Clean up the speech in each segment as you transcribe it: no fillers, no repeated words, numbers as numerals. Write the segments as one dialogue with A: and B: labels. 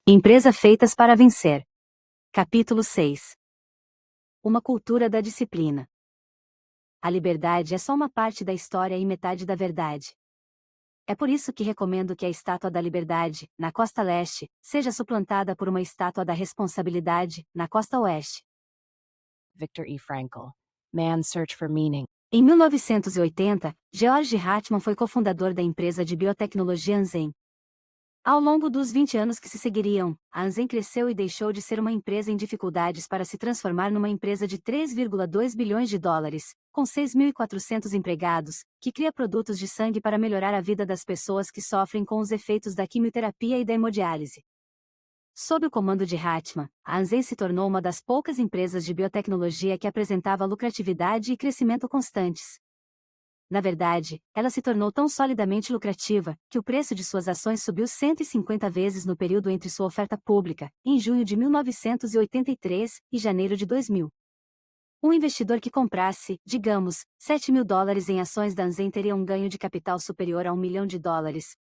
A: Empresa feitas para vencer. Capítulo 6. Uma cultura da disciplina. A liberdade é só uma parte da história e metade da verdade. É por isso que recomendo que a estátua da liberdade, na costa leste, seja suplantada por uma estátua da responsabilidade, na costa oeste.
B: Viktor E. Frankl. Man's Search for Meaning.
A: Em 1980, George Hartman foi cofundador da empresa de biotecnologia Anzen. Ao longo dos 20 anos que se seguiriam, a Anzen cresceu e deixou de ser uma empresa em dificuldades para se transformar numa empresa de 3,2 bilhões de dólares, com 6.400 empregados, que cria produtos de sangue para melhorar a vida das pessoas que sofrem com os efeitos da quimioterapia e da hemodiálise. Sob o comando de Hartman, a Anzen se tornou uma das poucas empresas de biotecnologia que apresentava lucratividade e crescimento constantes. Na verdade, ela se tornou tão solidamente lucrativa, que o preço de suas ações subiu 150 vezes no período entre sua oferta pública, em junho de 1983 e janeiro de 2000. Um investidor que comprasse, digamos, $7.000 em ações da Anzen teria um ganho de capital superior a $1 milhão,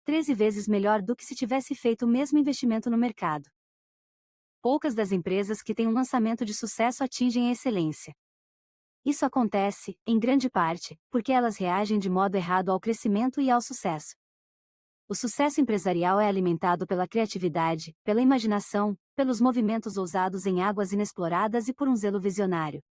A: 13 vezes melhor do que se tivesse feito o mesmo investimento no mercado. Poucas das empresas que têm um lançamento de sucesso atingem a excelência. Isso acontece, em grande parte, porque elas reagem de modo errado ao crescimento e ao sucesso. O sucesso empresarial é alimentado pela criatividade, pela imaginação, pelos movimentos ousados em águas inexploradas e por um zelo visionário.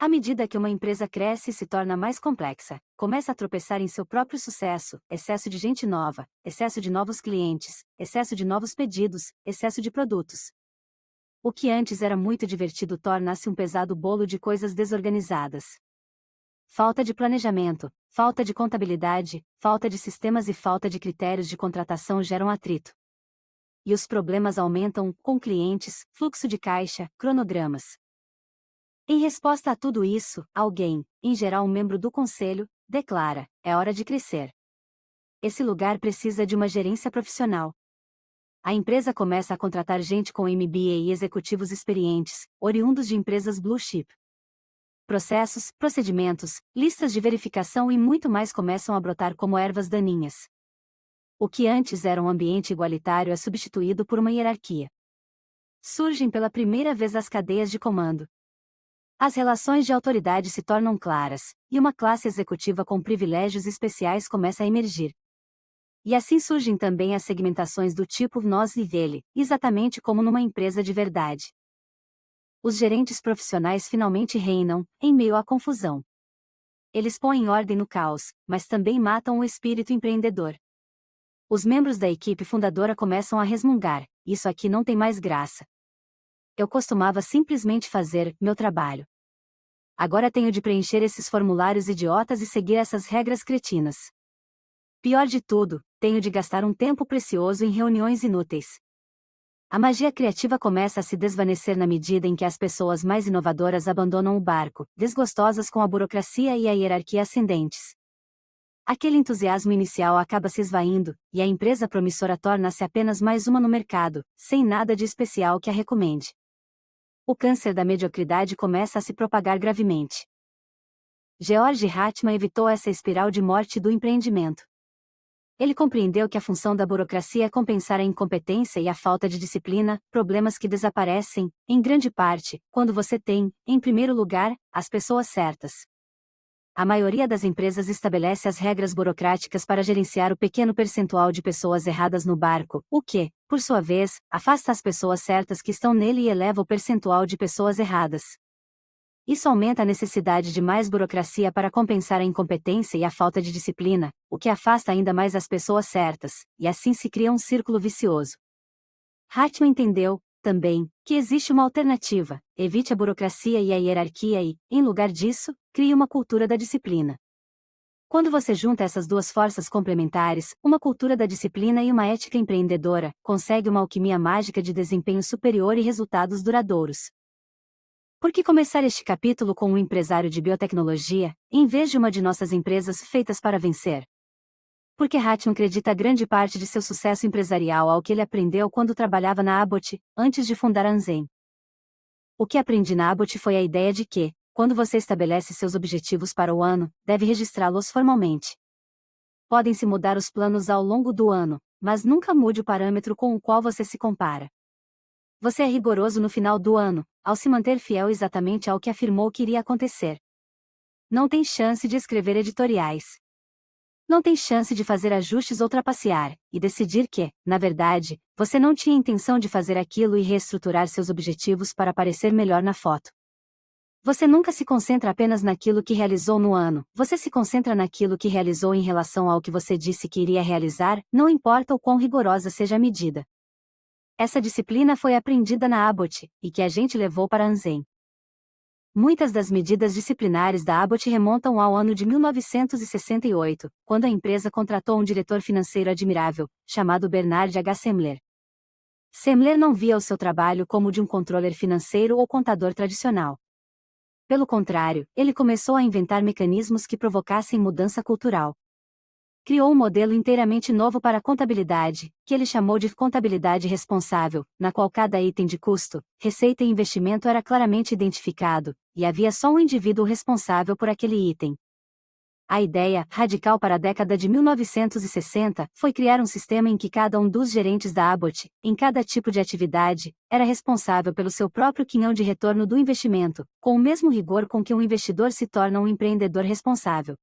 A: À medida que uma empresa cresce e se torna mais complexa, começa a tropeçar em seu próprio sucesso, excesso de gente nova, excesso de novos clientes, excesso de novos pedidos, excesso de produtos. O que antes era muito divertido torna-se um pesado bolo de coisas desorganizadas. Falta de planejamento, falta de contabilidade, falta de sistemas e falta de critérios de contratação geram atrito. E os problemas aumentam, com clientes, fluxo de caixa, cronogramas. Em resposta a tudo isso, alguém, em geral um membro do conselho, declara: é hora de crescer. Esse lugar precisa de uma gerência profissional. A empresa começa a contratar gente com MBA e executivos experientes, oriundos de empresas blue chip. Processos, procedimentos, listas de verificação e muito mais começam a brotar como ervas daninhas. O que antes era um ambiente igualitário é substituído por uma hierarquia. Surgem pela primeira vez as cadeias de comando. As relações de autoridade se tornam claras, e uma classe executiva com privilégios especiais começa a emergir. E assim surgem também as segmentações do tipo nós e ele, exatamente como numa empresa de verdade. Os gerentes profissionais finalmente reinam, em meio à confusão. Eles põem ordem no caos, mas também matam o espírito empreendedor. Os membros da equipe fundadora começam a resmungar: isso aqui não tem mais graça. Eu costumava simplesmente fazer meu trabalho. Agora tenho de preencher esses formulários idiotas e seguir essas regras cretinas. Pior de tudo, tenho de gastar um tempo precioso em reuniões inúteis. A magia criativa começa a se desvanecer na medida em que as pessoas mais inovadoras abandonam o barco, desgostosas com a burocracia e a hierarquia ascendentes. Aquele entusiasmo inicial acaba se esvaindo, e a empresa promissora torna-se apenas mais uma no mercado, sem nada de especial que a recomende. O câncer da mediocridade começa a se propagar gravemente. George Hartman evitou essa espiral de morte do empreendimento. Ele compreendeu que a função da burocracia é compensar a incompetência e a falta de disciplina, problemas que desaparecem, em grande parte, quando você tem, em primeiro lugar, as pessoas certas. A maioria das empresas estabelece as regras burocráticas para gerenciar o pequeno percentual de pessoas erradas no barco, o que, por sua vez, afasta as pessoas certas que estão nele e eleva o percentual de pessoas erradas. Isso aumenta a necessidade de mais burocracia para compensar a incompetência e a falta de disciplina, o que afasta ainda mais as pessoas certas, e assim se cria um círculo vicioso. Hartman entendeu, também, que existe uma alternativa: evite a burocracia e a hierarquia e, em lugar disso, crie uma cultura da disciplina. Quando você junta essas duas forças complementares, uma cultura da disciplina e uma ética empreendedora, consegue uma alquimia mágica de desempenho superior e resultados duradouros. Por que começar este capítulo com um empresário de biotecnologia, em vez de uma de nossas empresas feitas para vencer? Porque Hartman acredita grande parte de seu sucesso empresarial ao que ele aprendeu quando trabalhava na Abbott, antes de fundar a Anzen. O que aprendi na Abbott foi a ideia de que, quando você estabelece seus objetivos para o ano, deve registrá-los formalmente. Podem-se mudar os planos ao longo do ano, mas nunca mude o parâmetro com o qual você se compara. Você é rigoroso no final do ano, ao se manter fiel exatamente ao que afirmou que iria acontecer. Não tem chance de escrever editoriais. Não tem chance de fazer ajustes ou trapacear, e decidir que, na verdade, você não tinha intenção de fazer aquilo e reestruturar seus objetivos para parecer melhor na foto. Você nunca se concentra apenas naquilo que realizou no ano, você se concentra naquilo que realizou em relação ao que você disse que iria realizar, não importa o quão rigorosa seja a medida. Essa disciplina foi aprendida na Abbott, e que a gente levou para Anzen. Muitas das medidas disciplinares da Abbott remontam ao ano de 1968, quando a empresa contratou um diretor financeiro admirável, chamado Bernard H. Semler. Semler não via o seu trabalho como o de um controller financeiro ou contador tradicional. Pelo contrário, ele começou a inventar mecanismos que provocassem mudança cultural. Criou um modelo inteiramente novo para a contabilidade, que ele chamou de contabilidade responsável, na qual cada item de custo, receita e investimento era claramente identificado, e havia só um indivíduo responsável por aquele item. A ideia, radical para a década de 1960, foi criar um sistema em que cada um dos gerentes da Abbott, em cada tipo de atividade, era responsável pelo seu próprio quinhão de retorno do investimento, com o mesmo rigor com que um investidor se torna um empreendedor responsável.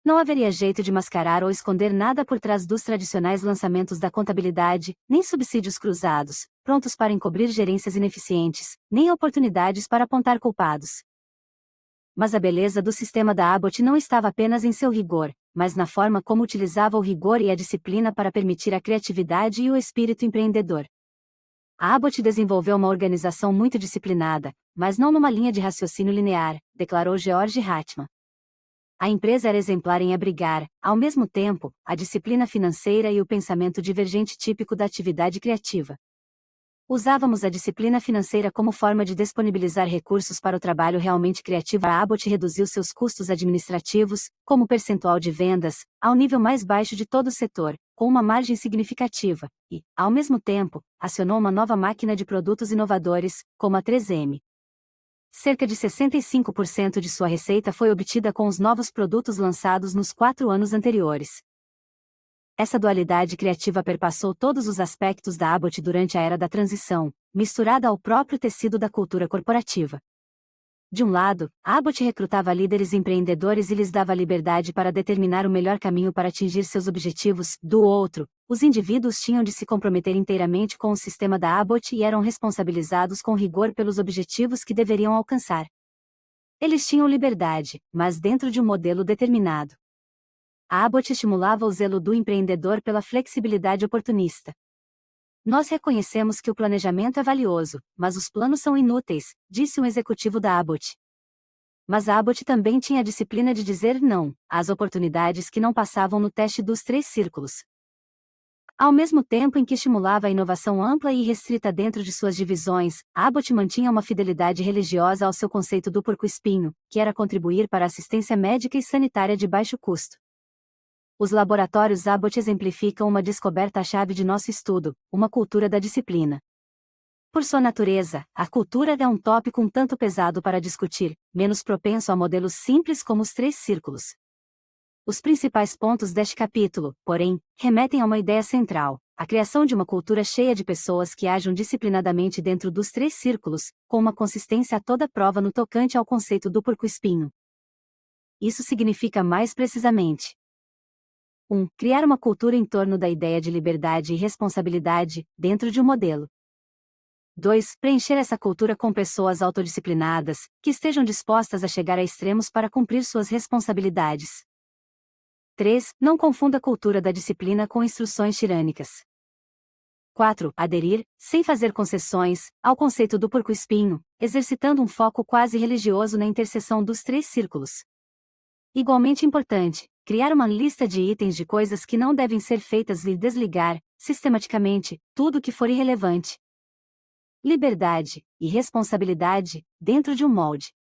A: Não haveria jeito de mascarar ou esconder nada por trás dos tradicionais lançamentos da contabilidade, nem subsídios cruzados, prontos para encobrir gerências ineficientes, nem oportunidades para apontar culpados. Mas a beleza do sistema da Abbott não estava apenas em seu rigor, mas na forma como utilizava o rigor e a disciplina para permitir a criatividade e o espírito empreendedor. A Abbott desenvolveu uma organização muito disciplinada, mas não numa linha de raciocínio linear, declarou George Hartman. A empresa era exemplar em abrigar, ao mesmo tempo, a disciplina financeira e o pensamento divergente típico da atividade criativa. Usávamos a disciplina financeira como forma de disponibilizar recursos para o trabalho realmente criativo. A Abbott reduziu seus custos administrativos, como percentual de vendas, ao nível mais baixo de todo o setor, com uma margem significativa, e, ao mesmo tempo, acionou uma nova máquina de produtos inovadores, como a 3M. Cerca de 65% de sua receita foi obtida com os novos produtos lançados nos 4 anos anteriores. Essa dualidade criativa perpassou todos os aspectos da Abbott durante a era da transição, misturada ao próprio tecido da cultura corporativa. De um lado, a Abbott recrutava líderes empreendedores e lhes dava liberdade para determinar o melhor caminho para atingir seus objetivos. Do outro, os indivíduos tinham de se comprometer inteiramente com o sistema da Abbott e eram responsabilizados com rigor pelos objetivos que deveriam alcançar. Eles tinham liberdade, mas dentro de um modelo determinado. A Abbott estimulava o zelo do empreendedor pela flexibilidade oportunista. Nós reconhecemos que o planejamento é valioso, mas os planos são inúteis, disse um executivo da Abbott. Mas a Abbott também tinha a disciplina de dizer não às oportunidades que não passavam no teste dos 3 círculos. Ao mesmo tempo em que estimulava a inovação ampla e restrita dentro de suas divisões, a Abbott mantinha uma fidelidade religiosa ao seu conceito do porco-espinho, que era contribuir para a assistência médica e sanitária de baixo custo. Os laboratórios Abbott exemplificam uma descoberta-chave de nosso estudo, uma cultura da disciplina. Por sua natureza, a cultura é um tópico um tanto pesado para discutir, menos propenso a modelos simples como os 3 círculos. Os principais pontos deste capítulo, porém, remetem a uma ideia central: a criação de uma cultura cheia de pessoas que ajam disciplinadamente dentro dos 3 círculos, com uma consistência a toda prova no tocante ao conceito do porco-espinho. Isso significa mais precisamente: 1. Criar uma cultura em torno da ideia de liberdade e responsabilidade, dentro de um modelo. 2. Preencher essa cultura com pessoas autodisciplinadas, que estejam dispostas a chegar a extremos para cumprir suas responsabilidades. 3. Não confunda a cultura da disciplina com instruções tirânicas. 4. Aderir, sem fazer concessões, ao conceito do porco-espinho, exercitando um foco quase religioso na interseção dos 3 círculos. Igualmente importante, criar uma lista de itens de coisas que não devem ser feitas e desligar, sistematicamente, tudo que for irrelevante. Liberdade e responsabilidade, dentro de um molde.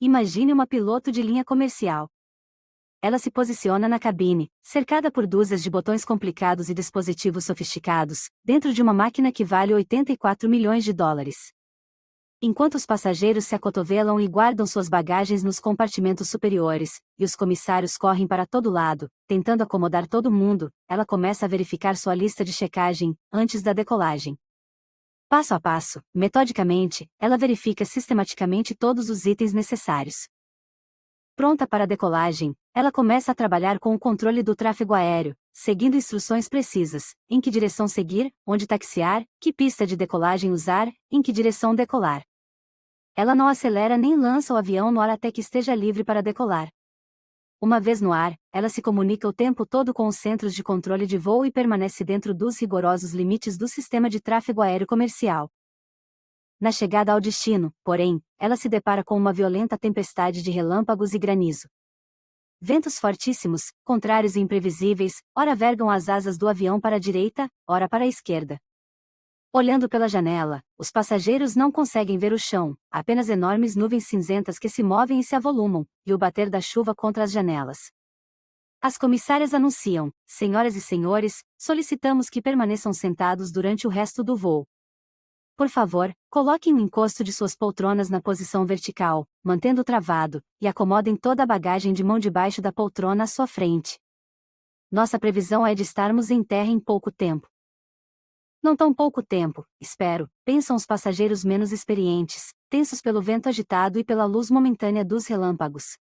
A: Imagine uma piloto de linha comercial. Ela se posiciona na cabine, cercada por dúzias de botões complicados e dispositivos sofisticados, dentro de uma máquina que vale 84 milhões de dólares. Enquanto os passageiros se acotovelam e guardam suas bagagens nos compartimentos superiores, e os comissários correm para todo lado, tentando acomodar todo mundo, ela começa a verificar sua lista de checagem, antes da decolagem. Passo a passo, metodicamente, ela verifica sistematicamente todos os itens necessários. Pronta para a decolagem, ela começa a trabalhar com o controle do tráfego aéreo, seguindo instruções precisas: em que direção seguir, onde taxiar, que pista de decolagem usar, em que direção decolar. Ela não acelera nem lança o avião no ar até que esteja livre para decolar. Uma vez no ar, ela se comunica o tempo todo com os centros de controle de voo e permanece dentro dos rigorosos limites do sistema de tráfego aéreo comercial. Na chegada ao destino, porém, ela se depara com uma violenta tempestade de relâmpagos e granizo. Ventos fortíssimos, contrários e imprevisíveis, ora vergam as asas do avião para a direita, ora para a esquerda. Olhando pela janela, os passageiros não conseguem ver o chão, apenas enormes nuvens cinzentas que se movem e se avolumam, e o bater da chuva contra as janelas. As comissárias anunciam: senhoras e senhores, solicitamos que permaneçam sentados durante o resto do voo. Por favor, coloquem o encosto de suas poltronas na posição vertical, mantendo travado, e acomodem toda a bagagem de mão debaixo da poltrona à sua frente. Nossa previsão é de estarmos em terra em pouco tempo. Não tão pouco tempo, espero, pensam os passageiros menos experientes, tensos pelo vento agitado e pela luz momentânea dos relâmpagos.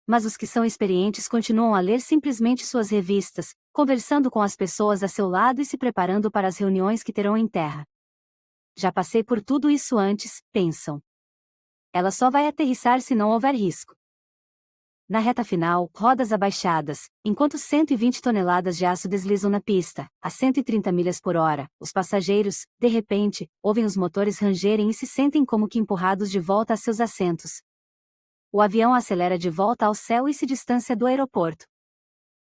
A: Mas os que são experientes continuam a ler simplesmente suas revistas, conversando com as pessoas a seu lado e se preparando para as reuniões que terão em terra. Já passei por tudo isso antes, pensam. Ela só vai aterrissar se não houver risco. Na reta final, rodas abaixadas, enquanto 120 toneladas de aço deslizam na pista, a 130 milhas por hora, os passageiros, de repente, ouvem os motores rangerem e se sentem como que empurrados de volta a seus assentos. O avião acelera de volta ao céu e se distancia do aeroporto.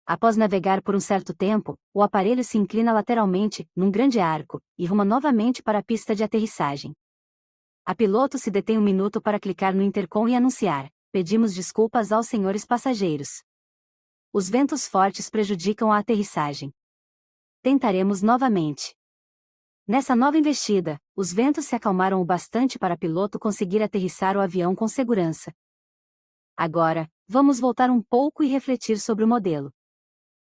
A: Após navegar por um certo tempo, o aparelho se inclina lateralmente, num grande arco, e ruma novamente para a pista de aterrissagem. A piloto se detém um minuto para clicar no intercom e anunciar: pedimos desculpas aos senhores passageiros. Os ventos fortes prejudicam a aterrissagem. Tentaremos novamente. Nessa nova investida, os ventos se acalmaram o bastante para a piloto conseguir aterrissar o avião com segurança. Agora, vamos voltar um pouco e refletir sobre o modelo.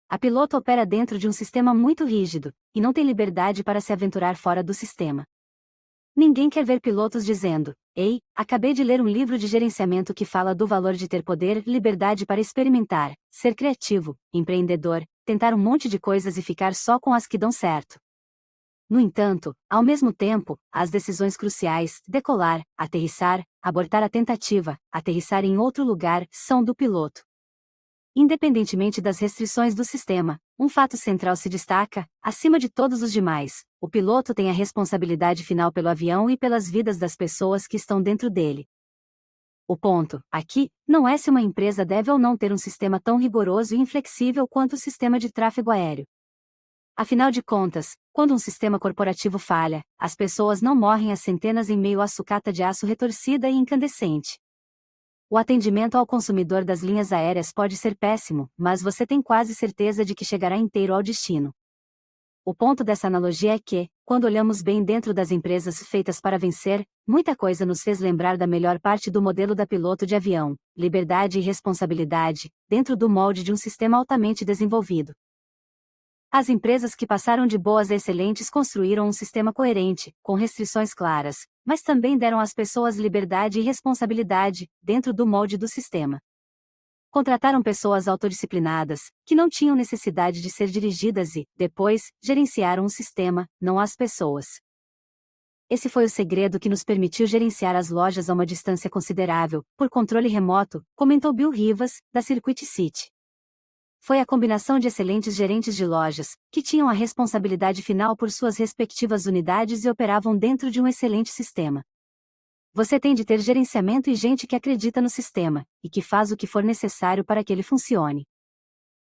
A: A piloto opera dentro de um sistema muito rígido, e não tem liberdade para se aventurar fora do sistema. Ninguém quer ver pilotos dizendo: ei, acabei de ler um livro de gerenciamento que fala do valor de ter poder, liberdade para experimentar, ser criativo, empreendedor, tentar um monte de coisas e ficar só com as que dão certo. No entanto, ao mesmo tempo, as decisões cruciais, decolar, aterrissar, abortar a tentativa, aterrissar em outro lugar, são do piloto. Independentemente das restrições do sistema, um fato central se destaca: acima de todos os demais, o piloto tem a responsabilidade final pelo avião e pelas vidas das pessoas que estão dentro dele. O ponto, aqui, não é se uma empresa deve ou não ter um sistema tão rigoroso e inflexível quanto o sistema de tráfego aéreo. Afinal de contas, quando um sistema corporativo falha, as pessoas não morrem a centenas em meio à sucata de aço retorcida e incandescente. O atendimento ao consumidor das linhas aéreas pode ser péssimo, mas você tem quase certeza de que chegará inteiro ao destino. O ponto dessa analogia é que, quando olhamos bem dentro das empresas feitas para vencer, muita coisa nos fez lembrar da melhor parte do modelo da piloto de avião: liberdade e responsabilidade, dentro do molde de um sistema altamente desenvolvido. As empresas que passaram de boas a excelentes construíram um sistema coerente, com restrições claras, mas também deram às pessoas liberdade e responsabilidade, dentro do molde do sistema. Contrataram pessoas autodisciplinadas, que não tinham necessidade de ser dirigidas e, depois, gerenciaram o sistema, não as pessoas. Esse foi o segredo que nos permitiu gerenciar as lojas a uma distância considerável, por controle remoto, comentou Bill Rivas, da Circuit City. Foi a combinação de excelentes gerentes de lojas, que tinham a responsabilidade final por suas respectivas unidades e operavam dentro de um excelente sistema. Você tem de ter gerenciamento e gente que acredita no sistema, e que faz o que for necessário para que ele funcione.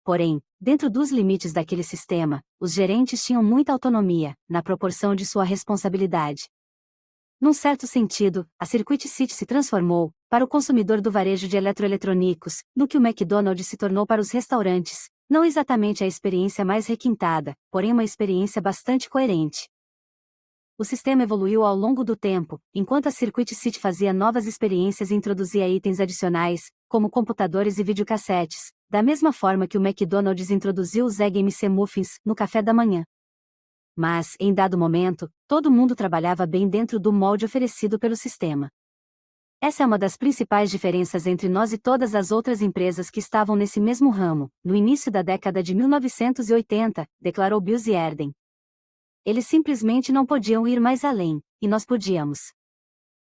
A: Porém, dentro dos limites daquele sistema, os gerentes tinham muita autonomia, na proporção de sua responsabilidade. Num certo sentido, a Circuit City se transformou, para o consumidor do varejo de eletroeletrônicos, no que o McDonald's se tornou para os restaurantes, não exatamente a experiência mais requintada, porém uma experiência bastante coerente. O sistema evoluiu ao longo do tempo, enquanto a Circuit City fazia novas experiências e introduzia itens adicionais, como computadores e videocassetes, da mesma forma que o McDonald's introduziu os Egg MC Muffins no café da manhã. mas, em dado momento, todo mundo trabalhava bem dentro do molde oferecido pelo sistema. Essa é uma das principais diferenças entre nós e todas as outras empresas que estavam nesse mesmo ramo, no início da década de 1980, declarou Buzz Erden. Eles simplesmente não podiam ir mais além, e nós podíamos.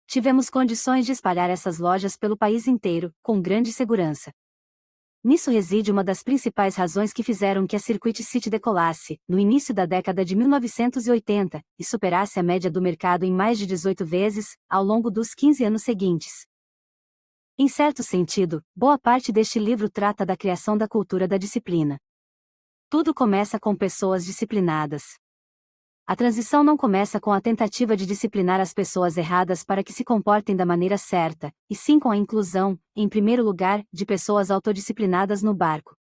A: Tivemos condições de espalhar essas lojas pelo país inteiro, com grande segurança. Nisso reside uma das principais razões que fizeram que a Circuit City decolasse, no início da década de 1980, e superasse a média do mercado em mais de 18 vezes, ao longo dos 15 anos seguintes. Em certo sentido, boa parte deste livro trata da criação da cultura da disciplina. Tudo começa com pessoas disciplinadas. A transição não começa com a tentativa de disciplinar as pessoas erradas para que se comportem da maneira certa, e sim com a inclusão, em primeiro lugar, de pessoas autodisciplinadas no barco.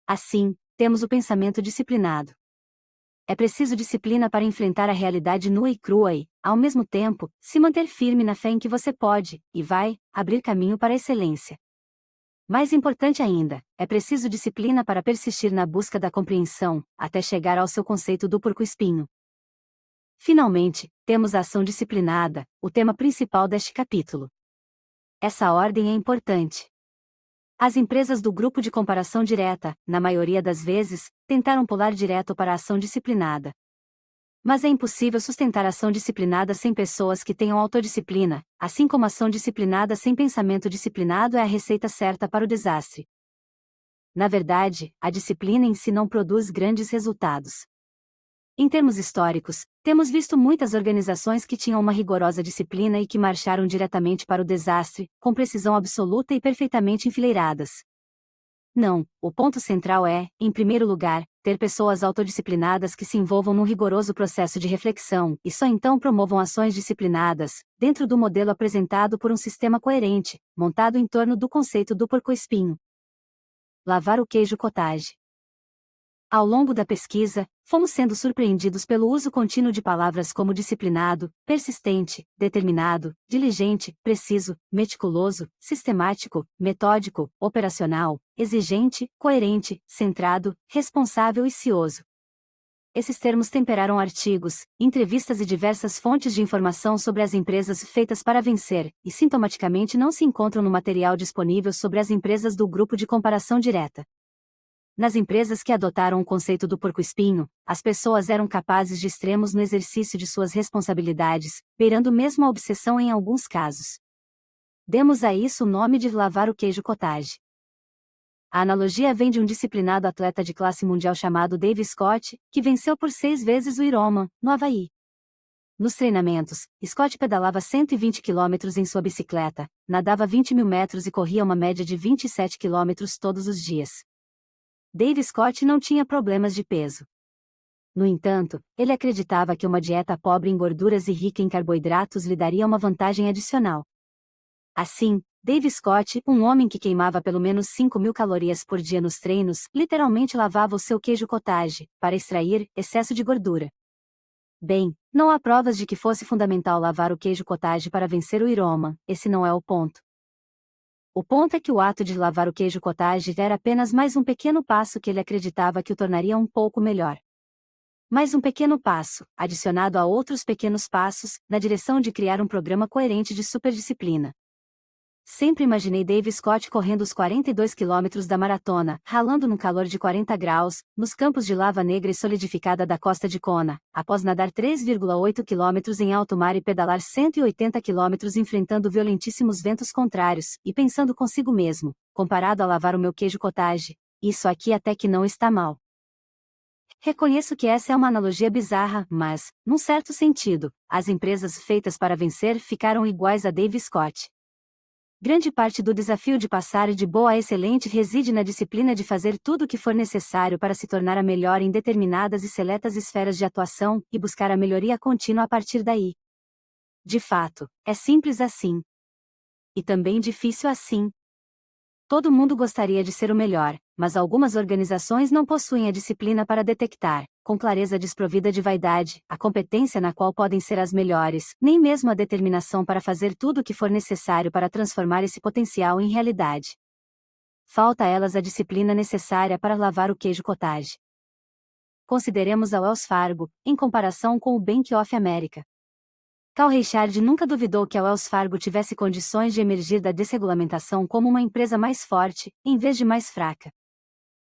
A: Assim, temos o pensamento disciplinado. É preciso disciplina para enfrentar a realidade nua e crua e, ao mesmo tempo, se manter firme na fé em que você pode, e vai, abrir caminho para a excelência. Mais importante ainda, é preciso disciplina para persistir na busca da compreensão, até chegar ao seu conceito do porco-espinho. Finalmente, temos a ação disciplinada, o tema principal deste capítulo. Essa ordem é importante. As empresas do grupo de comparação direta, na maioria das vezes, tentaram pular direto para a ação disciplinada. Mas é impossível sustentar ação disciplinada sem pessoas que tenham autodisciplina, assim como ação disciplinada sem pensamento disciplinado é a receita certa para o desastre. Na verdade, a disciplina em si não produz grandes resultados. Em termos históricos, temos visto muitas organizações que tinham uma rigorosa disciplina e que marcharam diretamente para o desastre, com precisão absoluta e perfeitamente enfileiradas. Não, o ponto central é, em primeiro lugar, ter pessoas autodisciplinadas que se envolvam num rigoroso processo de reflexão, e só então promovam ações disciplinadas, dentro do modelo apresentado por um sistema coerente, montado em torno do conceito do porco-espinho. Lavar o queijo cottage. Ao longo da pesquisa, fomos sendo surpreendidos pelo uso contínuo de palavras como disciplinado, persistente, determinado, diligente, preciso, meticuloso, sistemático, metódico, operacional, exigente, coerente, centrado, responsável e cioso. Esses termos temperaram artigos, entrevistas e diversas fontes de informação sobre as empresas feitas para vencer, e sintomaticamente não se encontram no material disponível sobre as empresas do grupo de comparação direta. Nas empresas que adotaram o conceito do porco-espinho, as pessoas eram capazes de extremos no exercício de suas responsabilidades, beirando mesmo a obsessão em alguns casos. Demos a isso o nome de lavar o queijo cottage. A analogia vem de um disciplinado atleta de classe mundial chamado Dave Scott, que venceu por 6 vezes o Ironman, no Havaí. Nos treinamentos, Scott pedalava 120 km em sua bicicleta, nadava 20.000 metros e corria uma média de 27 km todos os dias. Dave Scott não tinha problemas de peso. No entanto, ele acreditava que uma dieta pobre em gorduras e rica em carboidratos lhe daria uma vantagem adicional. Assim, Dave Scott, um homem que queimava pelo menos 5.000 calorias por dia nos treinos, literalmente lavava o seu queijo cottage, para extrair excesso de gordura. Bem, não há provas de que fosse fundamental lavar o queijo cottage para vencer o Ironman, esse não é o ponto. O ponto é que o ato de lavar o queijo cottage era apenas mais um pequeno passo que ele acreditava que o tornaria um pouco melhor. Mais um pequeno passo, adicionado a outros pequenos passos, na direção de criar um programa coerente de superdisciplina. Sempre imaginei Dave Scott correndo os 42 quilômetros da maratona, ralando no calor de 40 graus, nos campos de lava negra e solidificada da costa de Kona, após nadar 3,8 quilômetros em alto mar e pedalar 180 quilômetros enfrentando violentíssimos ventos contrários, e pensando consigo mesmo, comparado a lavar o meu queijo cottage, isso aqui até que não está mal. Reconheço que essa é uma analogia bizarra, mas, num certo sentido, as empresas feitas para vencer ficaram iguais a Dave Scott. Grande parte do desafio de passar de boa a excelente reside na disciplina de fazer tudo o que for necessário para se tornar a melhor em determinadas e seletas esferas de atuação, e buscar a melhoria contínua a partir daí. De fato, é simples assim. E também difícil assim. Todo mundo gostaria de ser o melhor, mas algumas organizações não possuem a disciplina para detectar, com clareza desprovida de vaidade, a competência na qual podem ser as melhores, nem mesmo a determinação para fazer tudo o que for necessário para transformar esse potencial em realidade. Falta a elas a disciplina necessária para lavar o queijo cottage. consideremos a Wells Fargo, em comparação com o Bank of America. Cal Reichard nunca duvidou que a Wells Fargo tivesse condições de emergir da desregulamentação como uma empresa mais forte, em vez de mais fraca.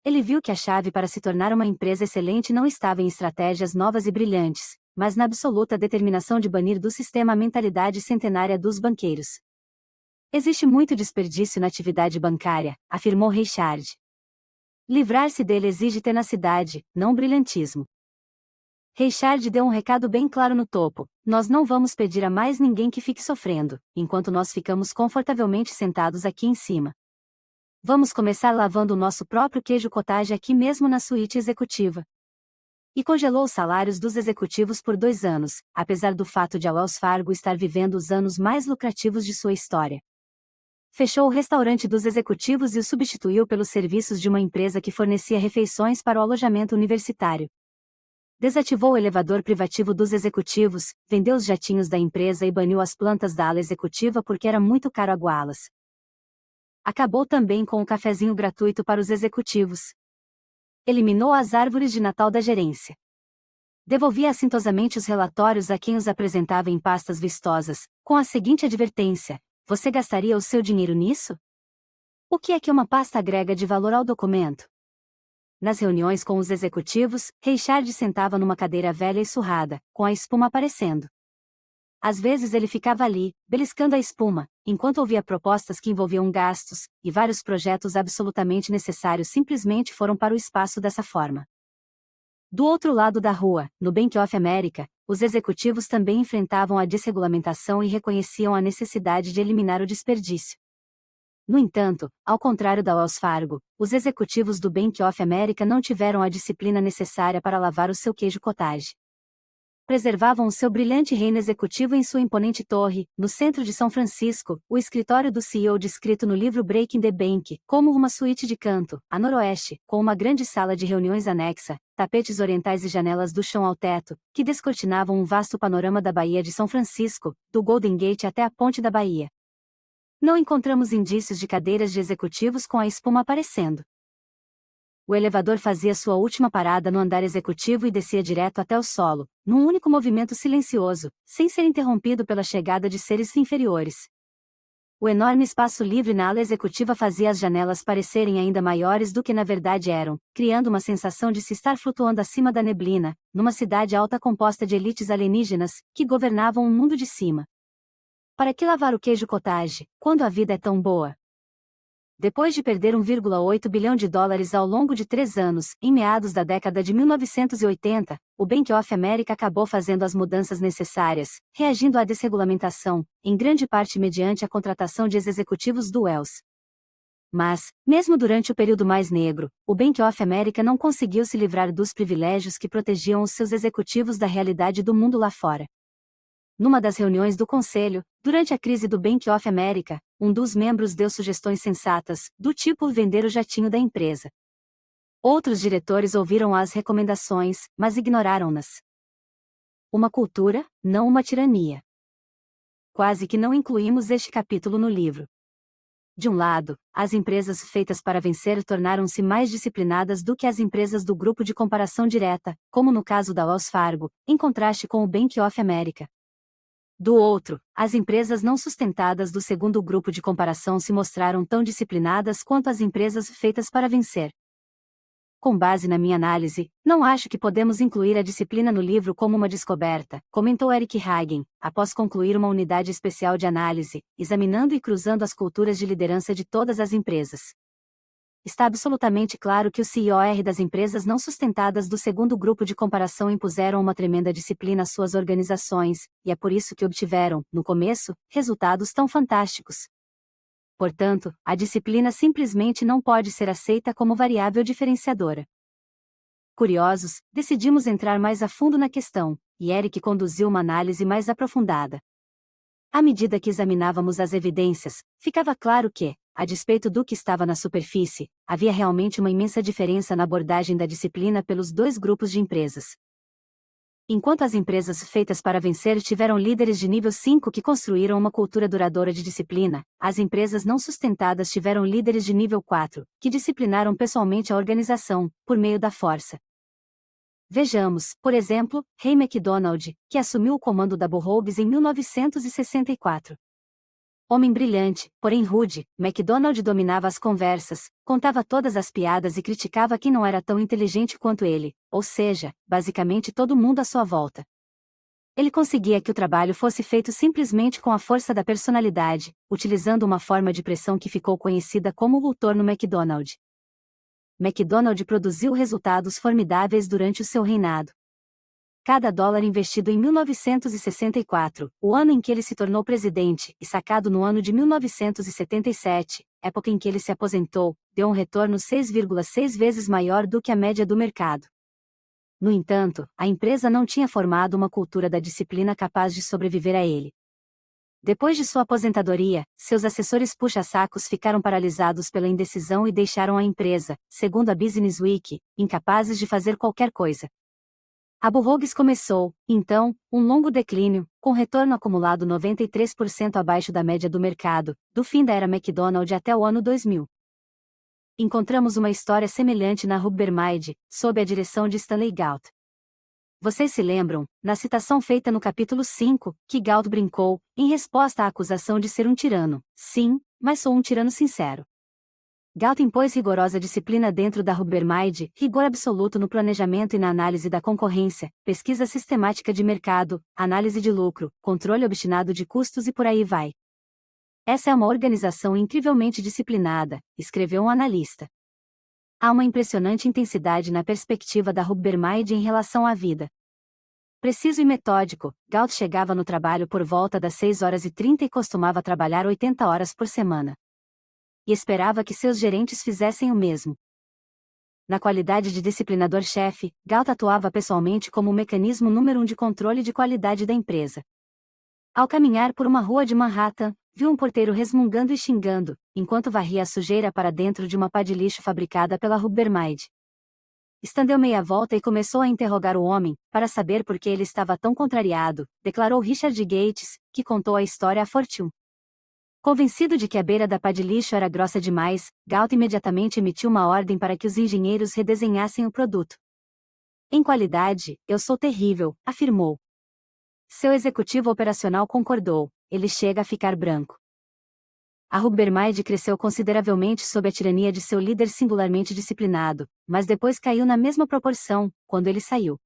A: Ele viu que a chave para se tornar uma empresa excelente não estava em estratégias novas e brilhantes, mas na absoluta determinação de banir do sistema a mentalidade centenária dos banqueiros. Existe muito desperdício na atividade bancária, afirmou Reichard. Livrar-se dele exige tenacidade, não brilhantismo. Reichard deu um recado bem claro no topo: nós não vamos pedir a mais ninguém que fique sofrendo, enquanto nós ficamos confortavelmente sentados aqui em cima. Vamos começar lavando o nosso próprio queijo cottage aqui mesmo na suíte executiva. E congelou os salários dos executivos por 2 anos, apesar do fato de a Wells Fargo estar vivendo os anos mais lucrativos de sua história. Fechou o restaurante dos executivos e o substituiu pelos serviços de uma empresa que fornecia refeições para o alojamento universitário. Desativou o elevador privativo dos executivos, vendeu os jatinhos da empresa e baniu as plantas da ala executiva porque era muito caro aguá-las. Acabou também com o cafezinho gratuito para os executivos. Eliminou as árvores de Natal da gerência. Devolvia assintosamente os relatórios a quem os apresentava em pastas vistosas, com a seguinte advertência: você gastaria o seu dinheiro nisso? O que é que uma pasta agrega de valor ao documento? Nas reuniões com os executivos, Reichard sentava numa cadeira velha e surrada, com a espuma aparecendo. Às vezes ele ficava ali, beliscando a espuma, enquanto ouvia propostas que envolviam gastos, e vários projetos absolutamente necessários simplesmente foram para o espaço dessa forma. Do outro lado da rua, no Bank of America, os executivos também enfrentavam a desregulamentação e reconheciam a necessidade de eliminar o desperdício. No entanto, ao contrário da Wells Fargo, os executivos do Bank of America não tiveram a disciplina necessária para lavar o seu queijo cottage. Preservavam o seu brilhante reino executivo em sua imponente torre, no centro de São Francisco, o escritório do CEO descrito no livro Breaking the Bank, como uma suíte de canto, a noroeste, com uma grande sala de reuniões anexa, tapetes orientais e janelas do chão ao teto, que descortinavam um vasto panorama da Baía de São Francisco, do Golden Gate até a Ponte da Baía. Não encontramos indícios de cadeiras de executivos com a espuma aparecendo. O elevador fazia sua última parada no andar executivo e descia direto até o solo, num único movimento silencioso, sem ser interrompido pela chegada de seres inferiores. O enorme espaço livre na ala executiva fazia as janelas parecerem ainda maiores do que na verdade eram, criando uma sensação de se estar flutuando acima da neblina, numa cidade alta composta de elites alienígenas, que governavam um mundo de cima. Para que lavar o queijo cottage, quando a vida é tão boa? Depois de perder 1,8 bilhão de dólares ao longo de 3 anos, em meados da década de 1980, o Bank of America acabou fazendo as mudanças necessárias, reagindo à desregulamentação, em grande parte mediante a contratação de ex-executivos do Wells. Mas, mesmo durante o período mais negro, o Bank of America não conseguiu se livrar dos privilégios que protegiam os seus executivos da realidade do mundo lá fora. Numa das reuniões do conselho, durante a crise do Bank of America, um dos membros deu sugestões sensatas, do tipo vender o jatinho da empresa. Outros diretores ouviram as recomendações, mas ignoraram-nas. Uma cultura, não uma tirania. Quase que não incluímos este capítulo no livro. De um lado, as empresas feitas para vencer tornaram-se mais disciplinadas do que as empresas do grupo de comparação direta, como no caso da Wells Fargo, em contraste com o Bank of America. Do outro, as empresas não sustentadas do segundo grupo de comparação se mostraram tão disciplinadas quanto as empresas feitas para vencer. Com base na minha análise, não acho que podemos incluir a disciplina no livro como uma descoberta, comentou Eric Hagen, após concluir uma unidade especial de análise, examinando e cruzando as culturas de liderança de todas as empresas. Está absolutamente claro que o CIOR das empresas não sustentadas do segundo grupo de comparação impuseram uma tremenda disciplina às suas organizações, e é por isso que obtiveram, no começo, resultados tão fantásticos. Portanto, a disciplina simplesmente não pode ser aceita como variável diferenciadora. Curiosos, decidimos entrar mais a fundo na questão, e Eric conduziu uma análise mais aprofundada. À medida que examinávamos as evidências, ficava claro que, a despeito do que estava na superfície, havia realmente uma imensa diferença na abordagem da disciplina pelos dois grupos de empresas. Enquanto as empresas feitas para vencer tiveram líderes de nível 5 que construíram uma cultura duradoura de disciplina, as empresas não sustentadas tiveram líderes de nível 4, que disciplinaram pessoalmente a organização, por meio da força. Vejamos, por exemplo, Ray McDonald, que assumiu o comando da Burroughs em 1964. Homem brilhante, porém rude, McDonald dominava as conversas, contava todas as piadas e criticava quem não era tão inteligente quanto ele, ou seja, basicamente todo mundo à sua volta. Ele conseguia que o trabalho fosse feito simplesmente com a força da personalidade, utilizando uma forma de pressão que ficou conhecida como o torno McDonald. McDonald produziu resultados formidáveis durante o seu reinado. Cada dólar investido em 1964, o ano em que ele se tornou presidente, e sacado no ano de 1977, época em que ele se aposentou, deu um retorno 6,6 vezes maior do que a média do mercado. No entanto, a empresa não tinha formado uma cultura da disciplina capaz de sobreviver a ele. Depois de sua aposentadoria, seus assessores puxa-sacos ficaram paralisados pela indecisão e deixaram a empresa, segundo a Business Week, incapazes de fazer qualquer coisa. A Burroughs começou, então, um longo declínio, com retorno acumulado 93% abaixo da média do mercado, do fim da era McDonald até o ano 2000. Encontramos uma história semelhante na Rubbermaid, sob a direção de Stanley Gault. Vocês se lembram, na citação feita no capítulo 5, que Gault brincou, em resposta à acusação de ser um tirano: sim, mas sou um tirano sincero. Gault impôs rigorosa disciplina dentro da Rubbermaid, rigor absoluto no planejamento e na análise da concorrência, pesquisa sistemática de mercado, análise de lucro, controle obstinado de custos e por aí vai. Essa é uma organização incrivelmente disciplinada, escreveu um analista. Há uma impressionante intensidade na perspectiva da Rubbermaid em relação à vida. Preciso e metódico, Gault chegava no trabalho por volta das 6h30 e costumava trabalhar 80 horas por semana. E esperava que seus gerentes fizessem o mesmo. Na qualidade de disciplinador-chefe, Gault atuava pessoalmente como o mecanismo número 1 de controle de qualidade da empresa. Ao caminhar por uma rua de Manhattan, viu um porteiro resmungando e xingando, enquanto varria a sujeira para dentro de uma pá de lixo fabricada pela Rubbermaid. Estendeu meia volta e começou a interrogar o homem, para saber por que ele estava tão contrariado, declarou Richard Gates, que contou a história a Fortune. Convencido de que a beira da pá de lixo era grossa demais, Gault imediatamente emitiu uma ordem para que os engenheiros redesenhassem o produto. Em qualidade, eu sou terrível, afirmou. Seu executivo operacional concordou, ele chega a ficar branco. A Rubbermaid cresceu consideravelmente sob a tirania de seu líder singularmente disciplinado, mas depois caiu na mesma proporção, quando ele saiu.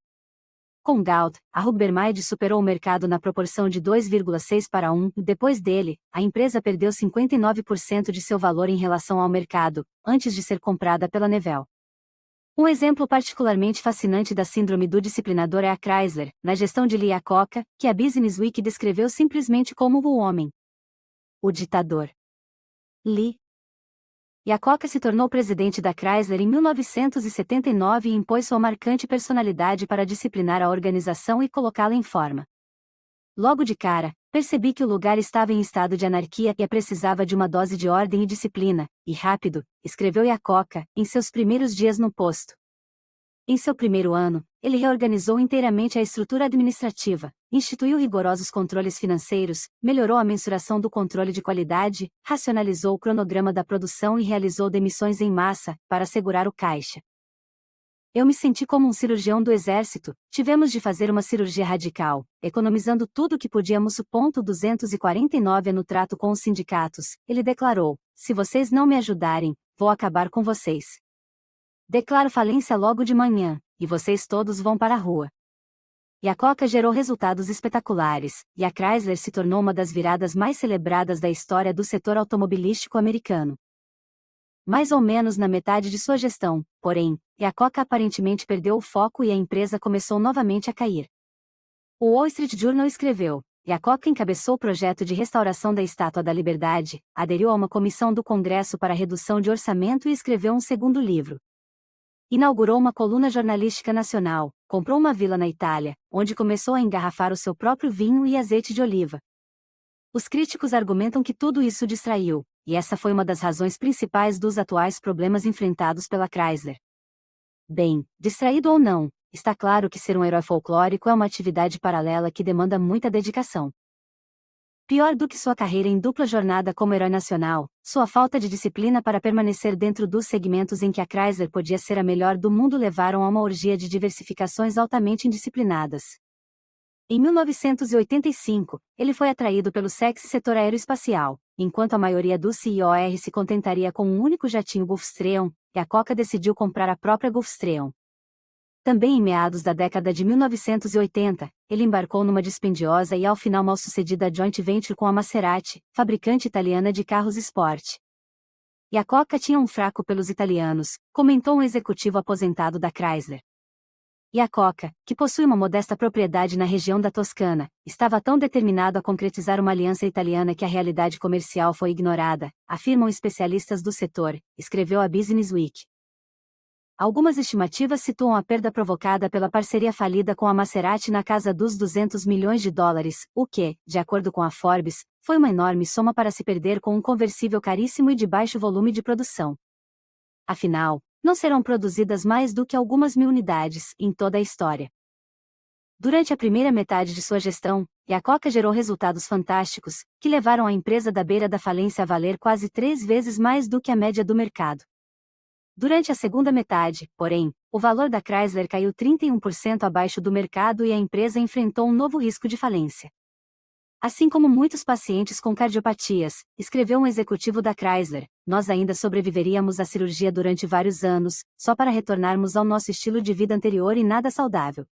A: Com Gault, a Rubbermaid superou o mercado na proporção de 2,6 para 1, e depois dele, a empresa perdeu 59% de seu valor em relação ao mercado, antes de ser comprada pela Neville. Um exemplo particularmente fascinante da síndrome do disciplinador é a Chrysler, na gestão de Lee Iacocca, que a Business Week descreveu simplesmente como o homem. O ditador. Lee Iacocca se tornou presidente da Chrysler em 1979 e impôs sua marcante personalidade para disciplinar a organização e colocá-la em forma. Logo de cara, percebi que o lugar estava em estado de anarquia e precisava de uma dose de ordem e disciplina, e rápido, escreveu Iacocca, em seus primeiros dias no posto. Em seu primeiro ano, ele reorganizou inteiramente a estrutura administrativa, instituiu rigorosos controles financeiros, melhorou a mensuração do controle de qualidade, racionalizou o cronograma da produção e realizou demissões em massa, para segurar o caixa. Eu me senti como um cirurgião do exército, tivemos de fazer uma cirurgia radical, economizando tudo o que podíamos. 249 no trato com os sindicatos, ele declarou: se vocês não me ajudarem, vou acabar com vocês. Declaro falência logo de manhã, e vocês todos vão para a rua. Iacocca gerou resultados espetaculares, e a Chrysler se tornou uma das viradas mais celebradas da história do setor automobilístico americano. Mais ou menos na metade de sua gestão, porém, Iacocca aparentemente perdeu o foco e a empresa começou novamente a cair. O Wall Street Journal escreveu: Iacocca encabeçou o projeto de restauração da Estátua da Liberdade, aderiu a uma comissão do Congresso para redução de orçamento e escreveu um segundo livro. Inaugurou uma coluna jornalística nacional, comprou uma vila na Itália, onde começou a engarrafar o seu próprio vinho e azeite de oliva. Os críticos argumentam que tudo isso distraiu, e essa foi uma das razões principais dos atuais problemas enfrentados pela Chrysler. Bem, distraído ou não, está claro que ser um herói folclórico é uma atividade paralela que demanda muita dedicação. Pior do que sua carreira em dupla jornada como herói nacional, sua falta de disciplina para permanecer dentro dos segmentos em que a Chrysler podia ser a melhor do mundo levaram a uma orgia de diversificações altamente indisciplinadas. Em 1985, ele foi atraído pelo sexy setor aeroespacial, enquanto a maioria dos CEOs se contentaria com um único jatinho Gulfstream, e a Coca decidiu comprar a própria Gulfstream. Também em meados da década de 1980, ele embarcou numa dispendiosa e ao final mal-sucedida joint venture com a Maserati, fabricante italiana de carros esporte. E a Coca tinha um fraco pelos italianos, comentou um executivo aposentado da Chrysler. E a Coca, que possui uma modesta propriedade na região da Toscana, estava tão determinado a concretizar uma aliança italiana que a realidade comercial foi ignorada, afirmam especialistas do setor, escreveu a Business Week. Algumas estimativas situam a perda provocada pela parceria falida com a Maserati na casa dos 200 milhões de dólares, o que, de acordo com a Forbes, foi uma enorme soma para se perder com um conversível caríssimo e de baixo volume de produção. Afinal, não serão produzidas mais do que algumas mil unidades em toda a história. Durante a primeira metade de sua gestão, a Coca gerou resultados fantásticos, que levaram a empresa da beira da falência a valer quase 3 vezes mais do que a média do mercado. Durante a segunda metade, porém, o valor da Chrysler caiu 31% abaixo do mercado e a empresa enfrentou um novo risco de falência. Assim como muitos pacientes com cardiopatias, escreveu um executivo da Chrysler, nós ainda sobreviveríamos à cirurgia durante vários anos, só para retornarmos ao nosso estilo de vida anterior e nada saudável.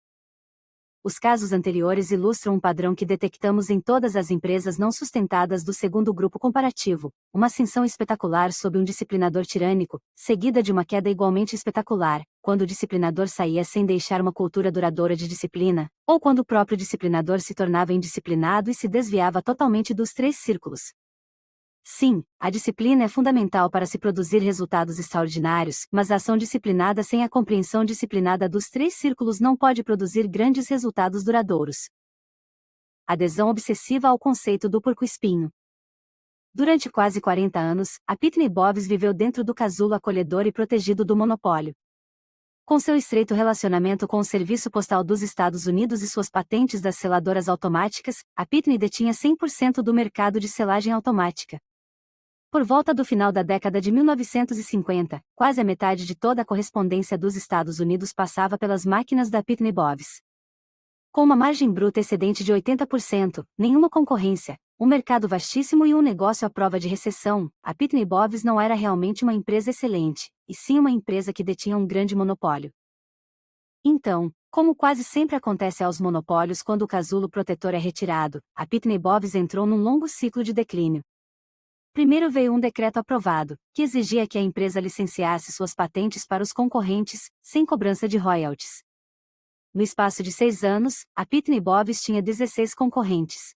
A: Os casos anteriores ilustram um padrão que detectamos em todas as empresas não sustentadas do segundo grupo comparativo, uma ascensão espetacular sob um disciplinador tirânico, seguida de uma queda igualmente espetacular, quando o disciplinador saía sem deixar uma cultura duradoura de disciplina, ou quando o próprio disciplinador se tornava indisciplinado e se desviava totalmente dos 3 círculos. Sim, a disciplina é fundamental para se produzir resultados extraordinários, mas a ação disciplinada sem a compreensão disciplinada dos 3 círculos não pode produzir grandes resultados duradouros. Adesão obsessiva ao conceito do porco-espinho. Durante quase 40 anos, a Pitney Bowes viveu dentro do casulo acolhedor e protegido do monopólio. Com seu estreito relacionamento com o Serviço Postal dos Estados Unidos e suas patentes das seladoras automáticas, a Pitney detinha 100% do mercado de selagem automática. Por volta do final da década de 1950, quase a metade de toda a correspondência dos Estados Unidos passava pelas máquinas da Pitney Bowes. Com uma margem bruta excedente de 80%, nenhuma concorrência, um mercado vastíssimo e um negócio à prova de recessão, a Pitney Bowes não era realmente uma empresa excelente, e sim uma empresa que detinha um grande monopólio. Então, como quase sempre acontece aos monopólios quando o casulo protetor é retirado, a Pitney Bowes entrou num longo ciclo de declínio. Primeiro veio um decreto aprovado, que exigia que a empresa licenciasse suas patentes para os concorrentes, sem cobrança de royalties. No espaço de 6 anos, a Pitney Bowes tinha 16 concorrentes.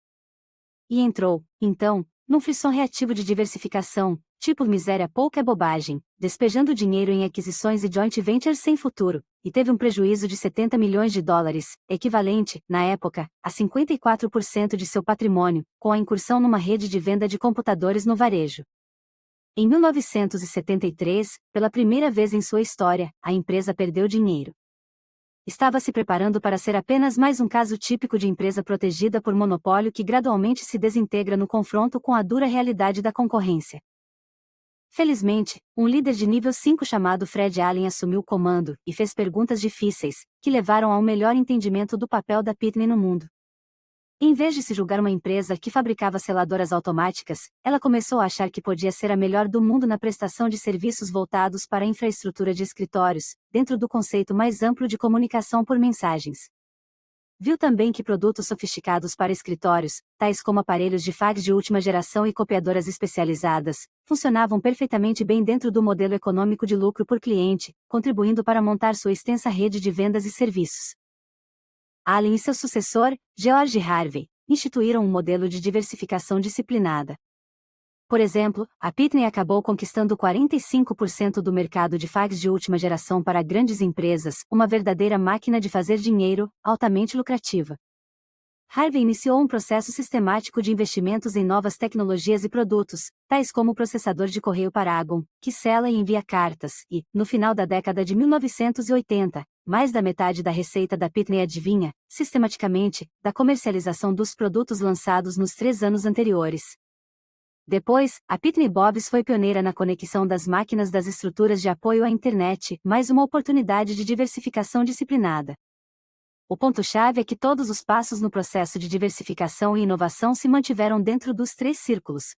A: E entrou, então, num frisson reativo de diversificação, tipo miséria pouca é bobagem, despejando dinheiro em aquisições e joint ventures sem futuro, e teve um prejuízo de 70 milhões de dólares, equivalente, na época, a 54% de seu patrimônio, com a incursão numa rede de venda de computadores no varejo. Em 1973, pela primeira vez em sua história, a empresa perdeu dinheiro. Estava se preparando para ser apenas mais um caso típico de empresa protegida por monopólio que gradualmente se desintegra no confronto com a dura realidade da concorrência. Felizmente, um líder de nível 5 chamado Fred Allen assumiu o comando e fez perguntas difíceis, que levaram a um melhor entendimento do papel da Pitney no mundo. Em vez de se julgar uma empresa que fabricava seladoras automáticas, ela começou a achar que podia ser a melhor do mundo na prestação de serviços voltados para a infraestrutura de escritórios, dentro do conceito mais amplo de comunicação por mensagens. Viu também que produtos sofisticados para escritórios, tais como aparelhos de fax de última geração e copiadoras especializadas, funcionavam perfeitamente bem dentro do modelo econômico de lucro por cliente, contribuindo para montar sua extensa rede de vendas e serviços. Allen e seu sucessor, George Harvey, instituíram um modelo de diversificação disciplinada. Por exemplo, a Pitney acabou conquistando 45% do mercado de fax de última geração para grandes empresas, uma verdadeira máquina de fazer dinheiro, altamente lucrativa. Harvey iniciou um processo sistemático de investimentos em novas tecnologias e produtos, tais como o processador de correio Paragon, que sela e envia cartas, e, no final da década de 1980, mais da metade da receita da Pitney advinha, sistematicamente, da comercialização dos produtos lançados nos 3 anos anteriores. Depois, a Pitney Bowes foi pioneira na conexão das máquinas das estruturas de apoio à internet, mais uma oportunidade de diversificação disciplinada. O ponto-chave é que todos os passos no processo de diversificação e inovação se mantiveram dentro dos 3 círculos.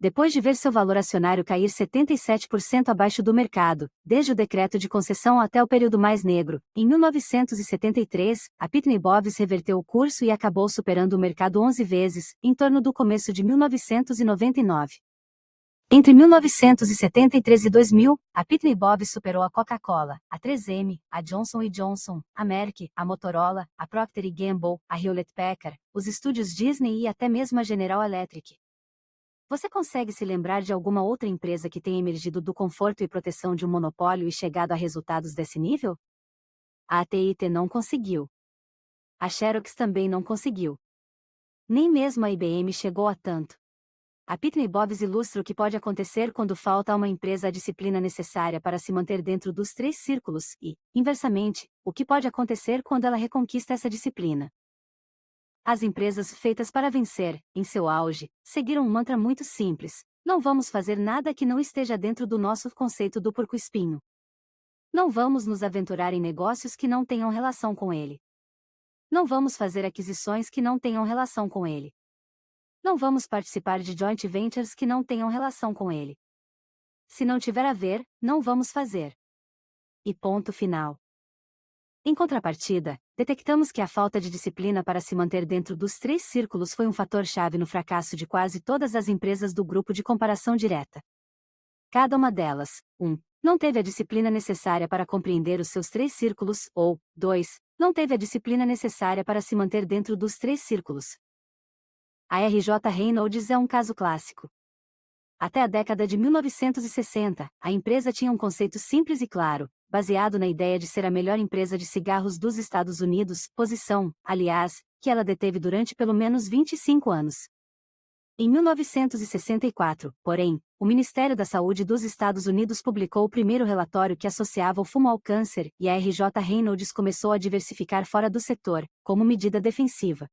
A: Depois de ver seu valor acionário cair 77% abaixo do mercado, desde o decreto de concessão até o período mais negro, em 1973, a Pitney Bowes reverteu o curso e acabou superando o mercado 11 vezes, em torno do começo de 1999. Entre 1973 e 2000, a Pitney Bowes superou a Coca-Cola, a 3M, a Johnson & Johnson, a Merck, a Motorola, a Procter & Gamble, a Hewlett-Packard, os estúdios Disney e até mesmo a General Electric. Você consegue se lembrar de alguma outra empresa que tenha emergido do conforto e proteção de um monopólio e chegado a resultados desse nível? A AT&T não conseguiu. A Xerox também não conseguiu. Nem mesmo a IBM chegou a tanto. A Pitney Bowes ilustra o que pode acontecer quando falta a uma empresa a disciplina necessária para se manter dentro dos 3 círculos e, inversamente, o que pode acontecer quando ela reconquista essa disciplina. As empresas feitas para vencer, em seu auge, seguiram um mantra muito simples: não vamos fazer nada que não esteja dentro do nosso conceito do porco-espinho. Não vamos nos aventurar em negócios que não tenham relação com ele. Não vamos fazer aquisições que não tenham relação com ele. Não vamos participar de joint ventures que não tenham relação com ele. Se não tiver a ver, não vamos fazer. E ponto final. Em contrapartida, detectamos que a falta de disciplina para se manter dentro dos 3 círculos foi um fator-chave no fracasso de quase todas as empresas do grupo de comparação direta. Cada uma delas, 1. Não teve a disciplina necessária para compreender os seus 3 círculos, ou, 2. Não teve a disciplina necessária para se manter dentro dos 3 círculos. A R.J. Reynolds é um caso clássico. Até a década de 1960, a empresa tinha um conceito simples e claro, baseado na ideia de ser a melhor empresa de cigarros dos Estados Unidos, posição, aliás, que ela deteve durante pelo menos 25 anos. Em 1964, porém, o Ministério da Saúde dos Estados Unidos publicou o primeiro relatório que associava o fumo ao câncer, e a R.J. Reynolds começou a diversificar fora do setor, como medida defensiva.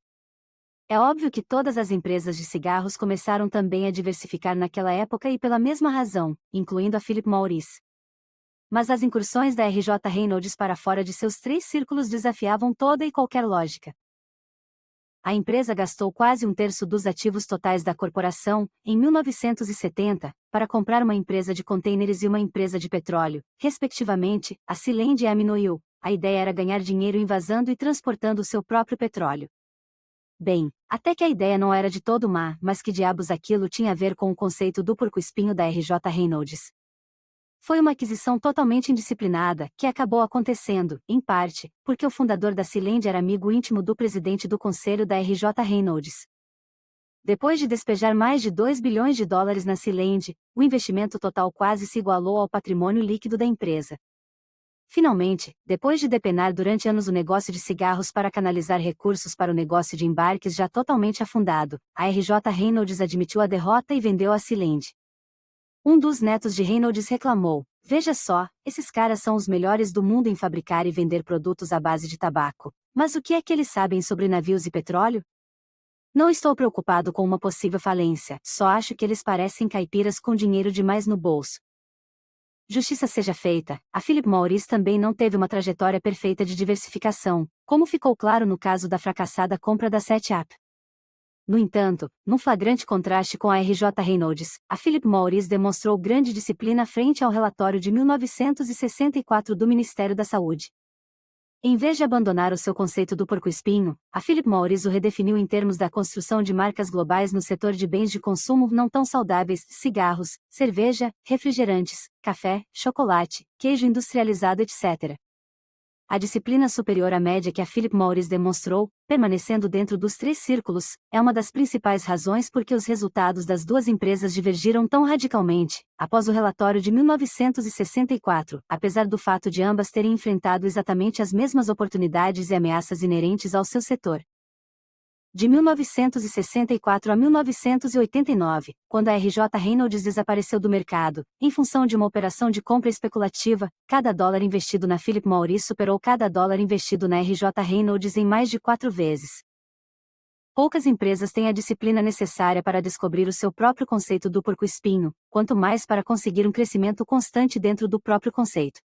A: É óbvio que todas as empresas de cigarros começaram também a diversificar naquela época e pela mesma razão, incluindo a Philip Morris. Mas as incursões da R.J. Reynolds para fora de seus 3 círculos desafiavam toda e qualquer lógica. A empresa gastou quase 1/3 dos ativos totais da corporação, em 1970, para comprar uma empresa de contêineres e uma empresa de petróleo, respectivamente, a Sealand e a Aminoil. A ideia era ganhar dinheiro invasando e transportando o seu próprio petróleo. Bem, até que a ideia não era de todo má, mas que diabos aquilo tinha a ver com o conceito do porco-espinho da R.J. Reynolds? Foi uma aquisição totalmente indisciplinada, que acabou acontecendo, em parte, porque o fundador da Sealand era amigo íntimo do presidente do conselho da R.J. Reynolds. Depois de despejar mais de $2 bilhões na Sealand, o investimento total quase se igualou ao patrimônio líquido da empresa. Finalmente, depois de depenar durante anos o negócio de cigarros para canalizar recursos para o negócio de embarques já totalmente afundado, a R.J. Reynolds admitiu a derrota e vendeu a Sealand. Um dos netos de Reynolds reclamou: veja só, esses caras são os melhores do mundo em fabricar e vender produtos à base de tabaco. Mas o que é que eles sabem sobre navios e petróleo? Não estou preocupado com uma possível falência, só acho que eles parecem caipiras com dinheiro demais no bolso. Justiça seja feita, a Philip Morris também não teve uma trajetória perfeita de diversificação, como ficou claro no caso da fracassada compra da SetUp. No entanto, num flagrante contraste com a R.J. Reynolds, a Philip Morris demonstrou grande disciplina frente ao relatório de 1964 do Ministério da Saúde. Em vez de abandonar o seu conceito do porco-espinho, a Philip Morris o redefiniu em termos da construção de marcas globais no setor de bens de consumo não tão saudáveis, cigarros, cerveja, refrigerantes, café, chocolate, queijo industrializado, etc. A disciplina superior à média que a Philip Morris demonstrou, permanecendo dentro dos 3 círculos, é uma das principais razões por que os resultados das duas empresas divergiram tão radicalmente, após o relatório de 1964, apesar do fato de ambas terem enfrentado exatamente as mesmas oportunidades e ameaças inerentes ao seu setor. De 1964 a 1989, quando a RJ Reynolds desapareceu do mercado, em função de uma operação de compra especulativa, cada dólar investido na Philip Morris superou cada dólar investido na RJ Reynolds em mais de 4 vezes. Poucas empresas têm a disciplina necessária para descobrir o seu próprio conceito do porco-espinho, quanto mais para conseguir um crescimento constante dentro do próprio conceito.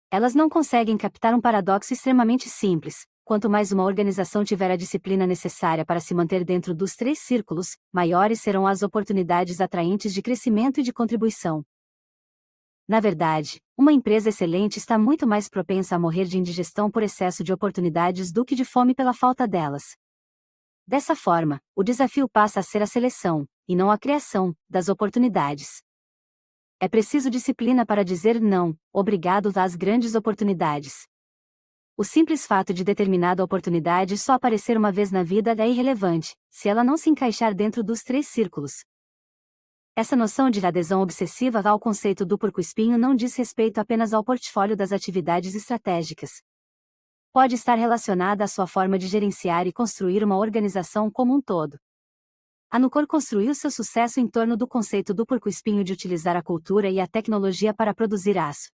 A: Elas não conseguem captar um paradoxo extremamente simples: quanto mais uma organização tiver a disciplina necessária para se manter dentro dos 3 círculos, maiores serão as oportunidades atraentes de crescimento e de contribuição. Na verdade, uma empresa excelente está muito mais propensa a morrer de indigestão por excesso de oportunidades do que de fome pela falta delas. Dessa forma, o desafio passa a ser a seleção, e não a criação, das oportunidades. É preciso disciplina para dizer não, obrigado às grandes oportunidades. O simples fato de determinada oportunidade só aparecer uma vez na vida é irrelevante, se ela não se encaixar dentro dos 3 círculos. Essa noção de adesão obsessiva ao conceito do porco-espinho não diz respeito apenas ao portfólio das atividades estratégicas. Pode estar relacionada à sua forma de gerenciar e construir uma organização como um todo. A Nucor construiu seu sucesso em torno do conceito do porco-espinho de utilizar a cultura e a tecnologia para produzir aço.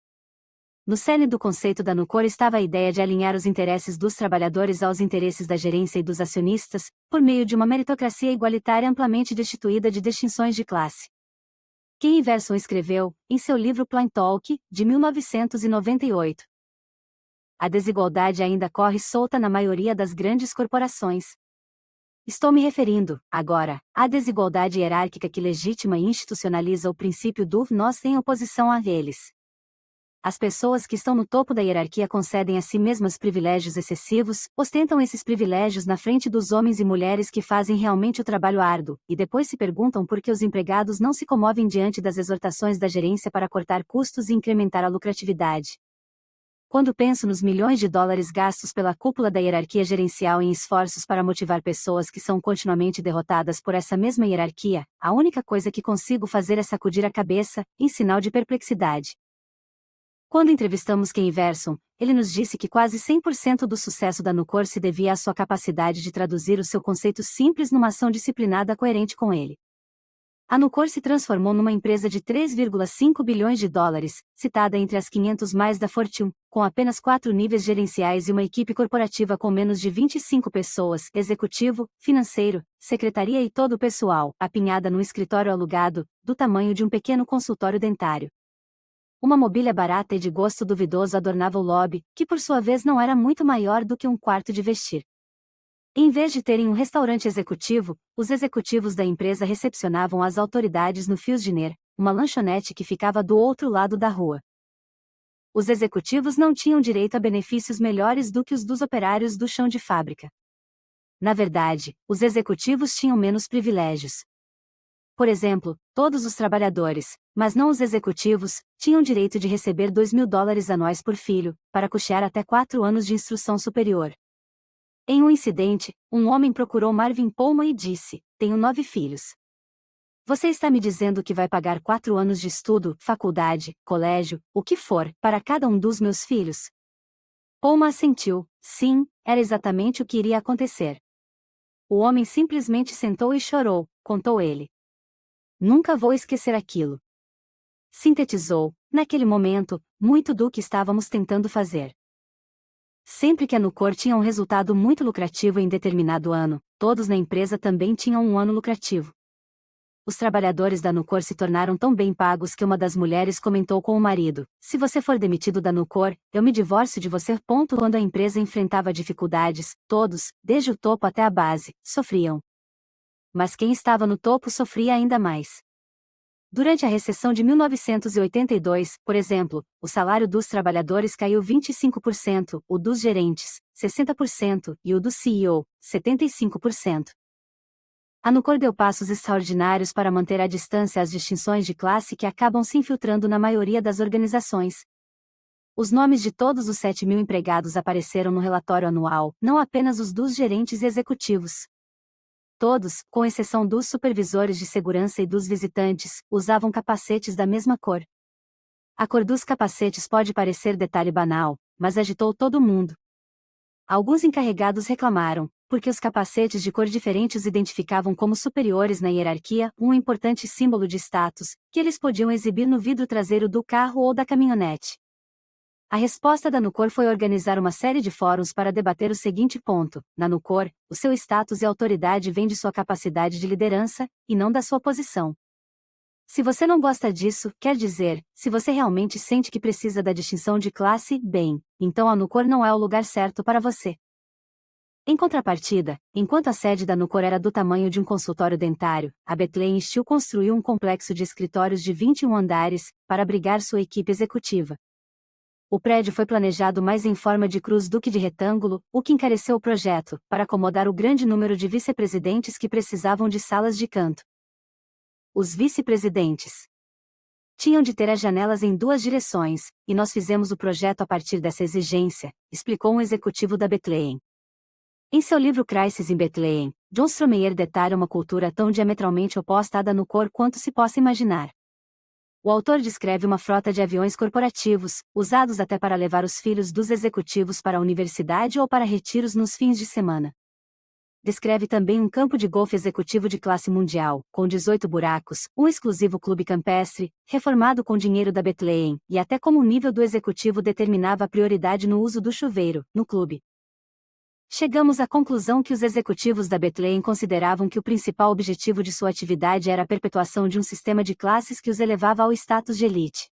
A: No cerne do conceito da Nucor estava a ideia de alinhar os interesses dos trabalhadores aos interesses da gerência e dos acionistas, por meio de uma meritocracia igualitária amplamente destituída de distinções de classe. Ken Iverson escreveu, em seu livro Plain Talk, de 1998. A desigualdade ainda corre solta na maioria das grandes corporações. Estou me referindo, agora, à desigualdade hierárquica que legitima e institucionaliza o princípio do nós em oposição a eles. As pessoas que estão no topo da hierarquia concedem a si mesmas privilégios excessivos, ostentam esses privilégios na frente dos homens e mulheres que fazem realmente o trabalho árduo, e depois se perguntam por que os empregados não se comovem diante das exortações da gerência para cortar custos e incrementar a lucratividade. Quando penso nos milhões de dólares gastos pela cúpula da hierarquia gerencial em esforços para motivar pessoas que são continuamente derrotadas por essa mesma hierarquia, a única coisa que consigo fazer é sacudir a cabeça, em sinal de perplexidade. Quando entrevistamos Ken Iverson, ele nos disse que quase 100% do sucesso da Nucor se devia à sua capacidade de traduzir o seu conceito simples numa ação disciplinada coerente com ele. A Nucor se transformou numa empresa de 3,5 bilhões de dólares, citada entre as 500 mais da Fortune, com apenas 4 níveis gerenciais e uma equipe corporativa com menos de 25 pessoas, executivo, financeiro, secretaria e todo o pessoal, apinhada num escritório alugado, do tamanho de um pequeno consultório dentário. Uma mobília barata e de gosto duvidoso adornava o lobby, que por sua vez não era muito maior do que um quarto de vestir. Em vez de terem um restaurante executivo, os executivos da empresa recepcionavam as autoridades no Fios Diner, uma lanchonete que ficava do outro lado da rua. Os executivos não tinham direito a benefícios melhores do que os dos operários do chão de fábrica. Na verdade, os executivos tinham menos privilégios. Por exemplo, todos os trabalhadores, mas não os executivos, tinham direito de receber $2.000 anuais por filho, para custear até 4 anos de instrução superior. Em um incidente, um homem procurou Marvin Pullman e disse: "Tenho 9 filhos. Você está me dizendo que vai pagar 4 anos de estudo, faculdade, colégio, o que for, para cada um dos meus filhos?" Pullman assentiu. Sim, era exatamente o que iria acontecer. O homem simplesmente sentou e chorou, contou ele. Nunca vou esquecer aquilo. Sintetizou, naquele momento, muito do que estávamos tentando fazer. Sempre que a Nucor tinha um resultado muito lucrativo em determinado ano, todos na empresa também tinham um ano lucrativo. Os trabalhadores da Nucor se tornaram tão bem pagos que uma das mulheres comentou com o marido: "Se você for demitido da Nucor, eu me divorcio de você." Quando a empresa enfrentava dificuldades, todos, desde o topo até a base, sofriam. Mas quem estava no topo sofria ainda mais. Durante a recessão de 1982, por exemplo, o salário dos trabalhadores caiu 25%, o dos gerentes, 60% e o do CEO, 75%. A Nucor deu passos extraordinários para manter à distância as distinções de classe que acabam se infiltrando na maioria das organizações. Os nomes de todos os 7.000 empregados apareceram no relatório anual, não apenas os dos gerentes e executivos. Todos, com exceção dos supervisores de segurança e dos visitantes, usavam capacetes da mesma cor. A cor dos capacetes pode parecer detalhe banal, mas agitou todo mundo. Alguns encarregados reclamaram: porque os capacetes de cor diferente os identificavam como superiores na hierarquia, um importante símbolo de status, que eles podiam exibir no vidro traseiro do carro ou da caminhonete. A resposta da Nucor foi organizar uma série de fóruns para debater o seguinte ponto: na Nucor, o seu status e autoridade vêm de sua capacidade de liderança, e não da sua posição. Se você não gosta disso, quer dizer, se você realmente sente que precisa da distinção de classe, bem, então a Nucor não é o lugar certo para você. Em contrapartida, enquanto a sede da Nucor era do tamanho de um consultório dentário, a Bethlehem Steel construiu um complexo de escritórios de 21 andares, para abrigar sua equipe executiva. O prédio foi planejado mais em forma de cruz do que de retângulo, o que encareceu o projeto, para acomodar o grande número de vice-presidentes que precisavam de salas de canto. Os vice-presidentes tinham de ter as janelas em duas direções, e nós fizemos o projeto a partir dessa exigência, explicou um executivo da Bethlehem. Em seu livro Crisis in Bethlehem, John Stromeyer detalha uma cultura tão diametralmente oposta à da Nucor quanto se possa imaginar. O autor descreve uma frota de aviões corporativos, usados até para levar os filhos dos executivos para a universidade ou para retiros nos fins de semana. Descreve também um campo de golfe executivo de classe mundial, com 18 buracos, um exclusivo clube campestre, reformado com dinheiro da Bethlehem, e até como o nível do executivo determinava a prioridade no uso do chuveiro, no clube. Chegamos à conclusão que os executivos da Bethlehem consideravam que o principal objetivo de sua atividade era a perpetuação de um sistema de classes que os elevava ao status de elite.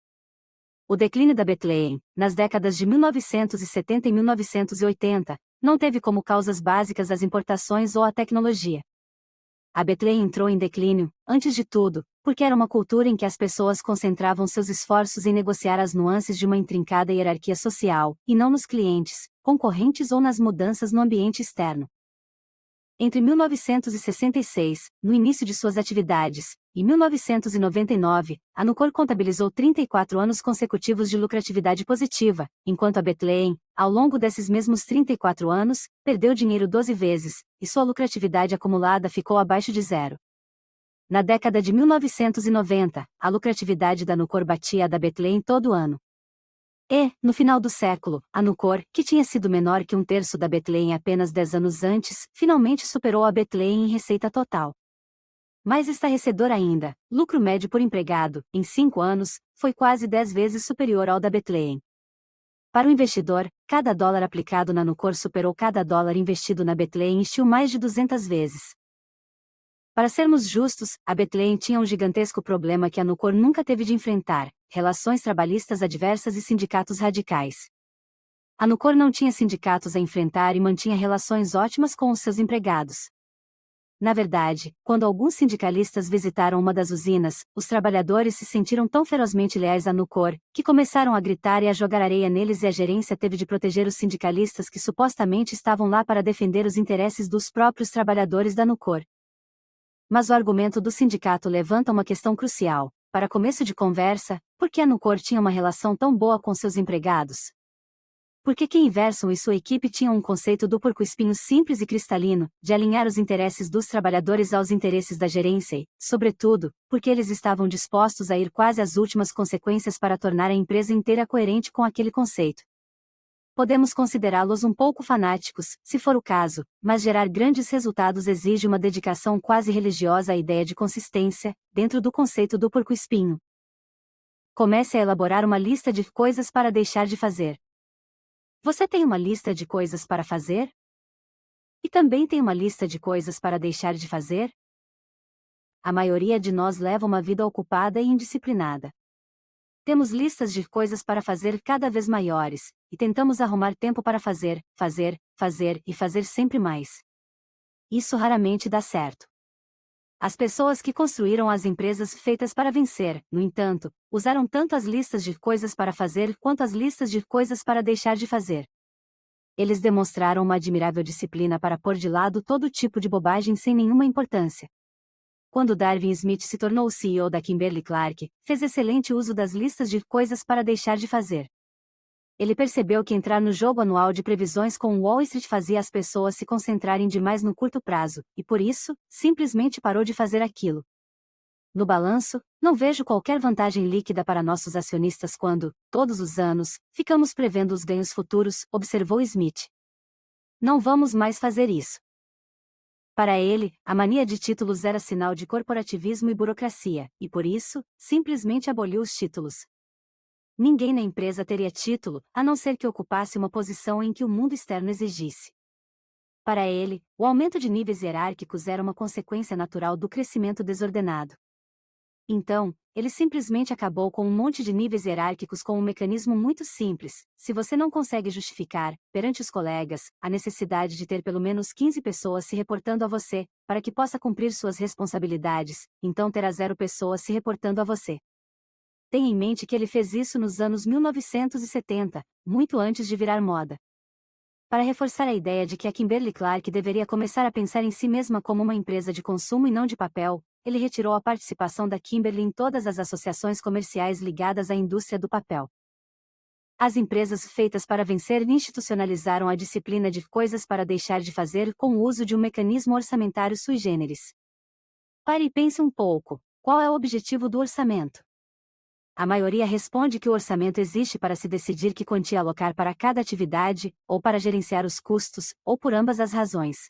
A: O declínio da Bethlehem, nas décadas de 1970 e 1980, não teve como causas básicas as importações ou a tecnologia. A Bethlehem entrou em declínio, antes de tudo, porque era uma cultura em que as pessoas concentravam seus esforços em negociar as nuances de uma intrincada hierarquia social, e não nos clientes, concorrentes ou nas mudanças no ambiente externo. Entre 1966, no início de suas atividades, e 1999, a Nucor contabilizou 34 anos consecutivos de lucratividade positiva, enquanto a Bethlehem, ao longo desses mesmos 34 anos, perdeu dinheiro 12 vezes, e sua lucratividade acumulada ficou abaixo de zero. Na década de 1990, a lucratividade da Nucor batia a da Bethlehem todo ano. E, no final do século, a Nucor, que tinha sido menor que um terço da Bethlehem apenas 10 anos antes, finalmente superou a Bethlehem em receita total. Mais estarrecedor ainda, lucro médio por empregado, em 5 anos, foi quase 10 vezes superior ao da Bethlehem. Para o investidor, cada dólar aplicado na Nucor superou cada dólar investido na Bethlehem Steel mais de 200 vezes. Para sermos justos, a Bethlehem tinha um gigantesco problema que a Nucor nunca teve de enfrentar: relações trabalhistas adversas e sindicatos radicais. A Nucor não tinha sindicatos a enfrentar e mantinha relações ótimas com os seus empregados. Na verdade, quando alguns sindicalistas visitaram uma das usinas, os trabalhadores se sentiram tão ferozmente leais à Nucor, que começaram a gritar e a jogar areia neles, e a gerência teve de proteger os sindicalistas que supostamente estavam lá para defender os interesses dos próprios trabalhadores da Nucor. Mas o argumento do sindicato levanta uma questão crucial. Para começo de conversa, por que a Nucor tinha uma relação tão boa com seus empregados? Por que Ken Iverson e sua equipe tinham um conceito do porco-espinho simples e cristalino, de alinhar os interesses dos trabalhadores aos interesses da gerência e, sobretudo, porque eles estavam dispostos a ir quase às últimas consequências para tornar a empresa inteira coerente com aquele conceito? Podemos considerá-los um pouco fanáticos, se for o caso, mas gerar grandes resultados exige uma dedicação quase religiosa à ideia de consistência, dentro do conceito do porco-espinho. Comece a elaborar uma lista de coisas para deixar de fazer. Você tem uma lista de coisas para fazer? E também tem uma lista de coisas para deixar de fazer? A maioria de nós leva uma vida ocupada e indisciplinada. Temos listas de coisas para fazer cada vez maiores, e tentamos arrumar tempo para fazer e fazer sempre mais. Isso raramente dá certo. As pessoas que construíram as empresas feitas para vencer, no entanto, usaram tanto as listas de coisas para fazer quanto as listas de coisas para deixar de fazer. Eles demonstraram uma admirável disciplina para pôr de lado todo tipo de bobagem sem nenhuma importância. Quando Darwin Smith se tornou o CEO da Kimberly-Clark, fez excelente uso das listas de coisas para deixar de fazer. Ele percebeu que entrar no jogo anual de previsões com Wall Street fazia as pessoas se concentrarem demais no curto prazo, e por isso, simplesmente parou de fazer aquilo. No balanço, não vejo qualquer vantagem líquida para nossos acionistas quando, todos os anos, ficamos prevendo os ganhos futuros, observou Smith. Não vamos mais fazer isso. Para ele, a mania de títulos era sinal de corporativismo e burocracia, e por isso, simplesmente aboliu os títulos. Ninguém na empresa teria título, a não ser que ocupasse uma posição em que o mundo externo exigisse. Para ele, o aumento de níveis hierárquicos era uma consequência natural do crescimento desordenado. Então, ele simplesmente acabou com um monte de níveis hierárquicos com um mecanismo muito simples. Se você não consegue justificar, perante os colegas, a necessidade de ter pelo menos 15 pessoas se reportando a você, para que possa cumprir suas responsabilidades, então terá 0 pessoas se reportando a você. Tenha em mente que ele fez isso nos anos 1970, muito antes de virar moda. Para reforçar a ideia de que a Kimberly-Clark deveria começar a pensar em si mesma como uma empresa de consumo e não de papel, ele retirou a participação da Kimberly em todas as associações comerciais ligadas à indústria do papel. As empresas feitas para vencer institucionalizaram a disciplina de coisas para deixar de fazer com o uso de um mecanismo orçamentário sui generis. Pare e pense um pouco: qual é o objetivo do orçamento? A maioria responde que o orçamento existe para se decidir que quantia alocar para cada atividade, ou para gerenciar os custos, ou por ambas as razões.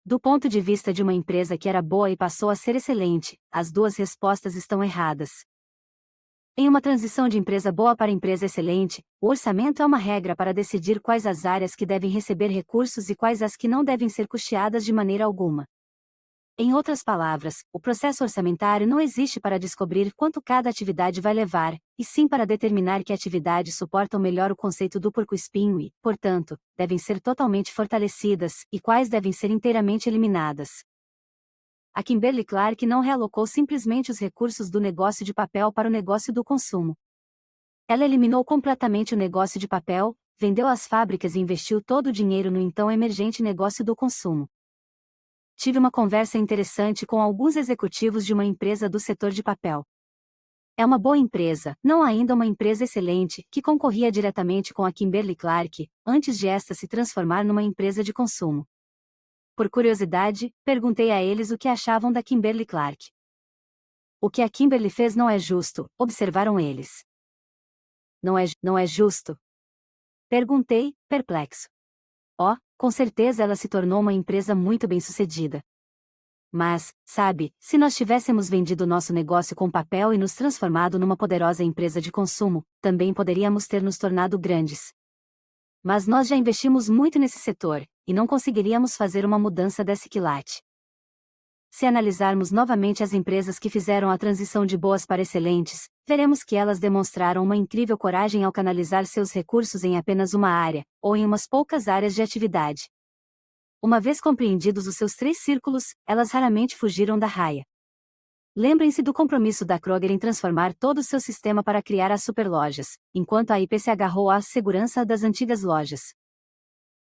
A: Do ponto de vista de uma empresa que era boa e passou a ser excelente, as duas respostas estão erradas. Em uma transição de empresa boa para empresa excelente, o orçamento é uma regra para decidir quais as áreas que devem receber recursos e quais as que não devem ser custeadas de maneira alguma. Em outras palavras, o processo orçamentário não existe para descobrir quanto cada atividade vai levar, e sim para determinar que atividades suportam melhor o conceito do porco-espinho e, portanto, devem ser totalmente fortalecidas, e quais devem ser inteiramente eliminadas. A Kimberly-Clark não realocou simplesmente os recursos do negócio de papel para o negócio do consumo. Ela eliminou completamente o negócio de papel, vendeu as fábricas e investiu todo o dinheiro no então emergente negócio do consumo. Tive uma conversa interessante com alguns executivos de uma empresa do setor de papel. É uma boa empresa, não ainda uma empresa excelente, que concorria diretamente com a Kimberly-Clark, antes de esta se transformar numa empresa de consumo. Por curiosidade, perguntei a eles o que achavam da Kimberly-Clark. O que a Kimberly fez não é justo, observaram eles. Não é justo? Perguntei, perplexo. Oh, com certeza ela se tornou uma empresa muito bem-sucedida. Mas, sabe, se nós tivéssemos vendido nosso negócio com papel e nos transformado numa poderosa empresa de consumo, também poderíamos ter nos tornado grandes. Mas nós já investimos muito nesse setor, e não conseguiríamos fazer uma mudança desse quilate. Se analisarmos novamente as empresas que fizeram a transição de boas para excelentes, veremos que elas demonstraram uma incrível coragem ao canalizar seus recursos em apenas uma área, ou em umas poucas áreas de atividade. Uma vez compreendidos os seus 3 círculos, elas raramente fugiram da raia. Lembrem-se do compromisso da Kroger em transformar todo o seu sistema para criar as superlojas, enquanto a IP se agarrou à segurança das antigas lojas.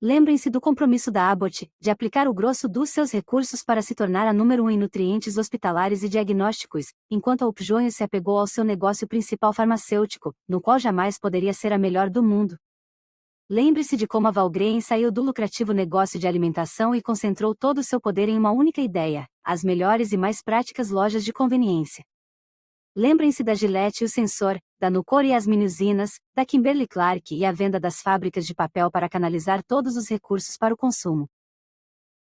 A: Lembrem-se do compromisso da Abbott, de aplicar o grosso dos seus recursos para se tornar a número 1 em nutrientes hospitalares e diagnósticos, enquanto a Upjohn se apegou ao seu negócio principal farmacêutico, no qual jamais poderia ser a melhor do mundo. Lembre-se de como a Valgrein saiu do lucrativo negócio de alimentação e concentrou todo o seu poder em uma única ideia: as melhores e mais práticas lojas de conveniência. Lembrem-se da Gillette e o Sensor, da Nucor e as mini-usinas, da Kimberly-Clark e a venda das fábricas de papel para canalizar todos os recursos para o consumo.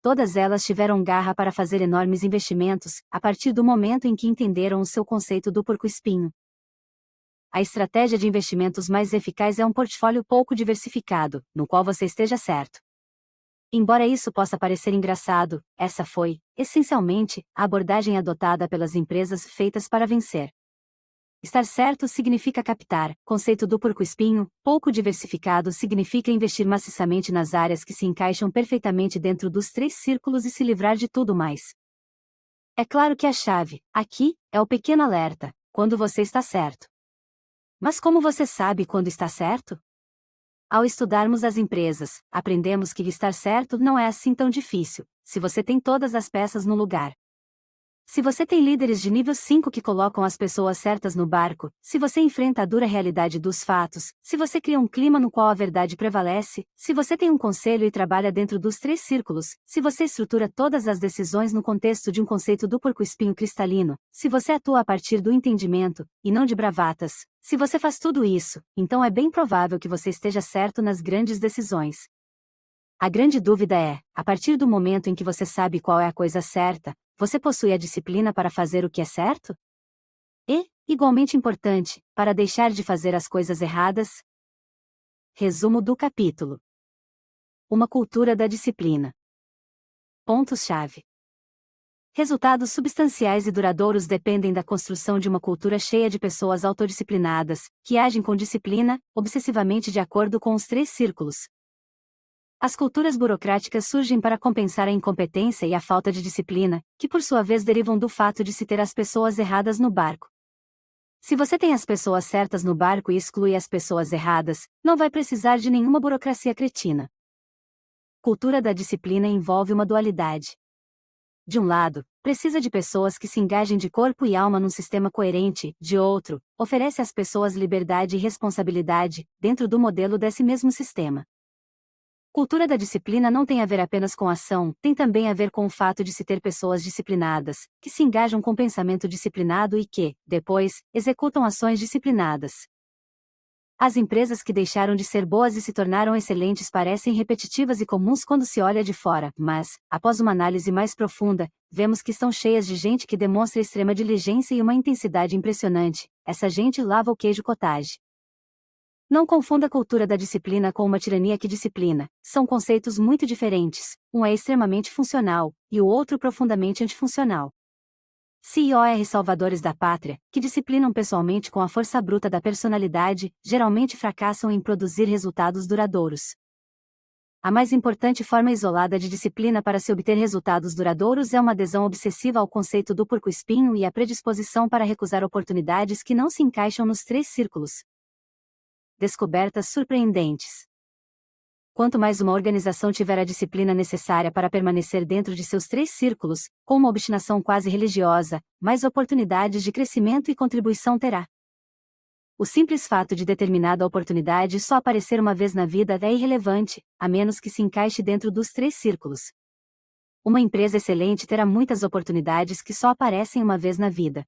A: Todas elas tiveram garra para fazer enormes investimentos, a partir do momento em que entenderam o seu conceito do porco-espinho. A estratégia de investimentos mais eficaz é um portfólio pouco diversificado, no qual você esteja certo. Embora isso possa parecer engraçado, essa foi, essencialmente, a abordagem adotada pelas empresas feitas para vencer. Estar certo significa captar, conceito do porco-espinho, pouco diversificado significa investir maciçamente nas áreas que se encaixam perfeitamente dentro dos 3 círculos e se livrar de tudo mais. É claro que a chave, aqui, é o pequeno alerta, quando você está certo. Mas como você sabe quando está certo? Ao estudarmos as empresas, aprendemos que estar certo não é assim tão difícil, se você tem todas as peças no lugar. Se você tem líderes de nível 5 que colocam as pessoas certas no barco, se você enfrenta a dura realidade dos fatos, se você cria um clima no qual a verdade prevalece, se você tem um conselho e trabalha dentro dos 3 círculos, se você estrutura todas as decisões no contexto de um conceito do porco-espinho cristalino, se você atua a partir do entendimento, e não de bravatas, se você faz tudo isso, então é bem provável que você esteja certo nas grandes decisões. A grande dúvida é, a partir do momento em que você sabe qual é a coisa certa, você possui a disciplina para fazer o que é certo? E, igualmente importante, para deixar de fazer as coisas erradas? Resumo do capítulo. Uma cultura da disciplina. Pontos-chave. Resultados substanciais e duradouros dependem da construção de uma cultura cheia de pessoas autodisciplinadas, que agem com disciplina, obsessivamente de acordo com os 3 círculos. As culturas burocráticas surgem para compensar a incompetência e a falta de disciplina, que por sua vez derivam do fato de se ter as pessoas erradas no barco. Se você tem as pessoas certas no barco e exclui as pessoas erradas, não vai precisar de nenhuma burocracia cretina. Cultura da disciplina envolve uma dualidade. De um lado, precisa de pessoas que se engajem de corpo e alma num sistema coerente, de outro, oferece às pessoas liberdade e responsabilidade, dentro do modelo desse mesmo sistema. Cultura da disciplina não tem a ver apenas com ação, tem também a ver com o fato de se ter pessoas disciplinadas, que se engajam com pensamento disciplinado e que, depois, executam ações disciplinadas. As empresas que deixaram de ser boas e se tornaram excelentes parecem repetitivas e comuns quando se olha de fora, mas, após uma análise mais profunda, vemos que estão cheias de gente que demonstra extrema diligência e uma intensidade impressionante. Essa gente lava o queijo cottage. Não confunda a cultura da disciplina com uma tirania que disciplina, são conceitos muito diferentes, um é extremamente funcional, e o outro profundamente antifuncional. CEOs salvadores da pátria, que disciplinam pessoalmente com a força bruta da personalidade, geralmente fracassam em produzir resultados duradouros. A mais importante forma isolada de disciplina para se obter resultados duradouros é uma adesão obsessiva ao conceito do porco-espinho e a predisposição para recusar oportunidades que não se encaixam nos 3 círculos. Descobertas surpreendentes. Quanto mais uma organização tiver a disciplina necessária para permanecer dentro de seus 3 círculos, com uma obstinação quase religiosa, mais oportunidades de crescimento e contribuição terá. O simples fato de determinada oportunidade só aparecer uma vez na vida é irrelevante, a menos que se encaixe dentro dos 3 círculos. Uma empresa excelente terá muitas oportunidades que só aparecem uma vez na vida.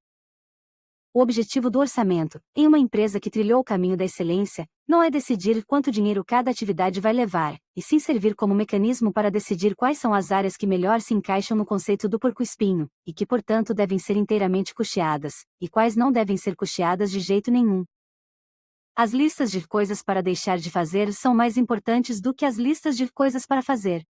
A: O objetivo do orçamento, em uma empresa que trilhou o caminho da excelência, não é decidir quanto dinheiro cada atividade vai levar, e sim servir como mecanismo para decidir quais são as áreas que melhor se encaixam no conceito do porco-espinho, e que portanto devem ser inteiramente custeadas, e quais não devem ser custeadas de jeito nenhum. As listas de coisas para deixar de fazer são mais importantes do que as listas de coisas para fazer.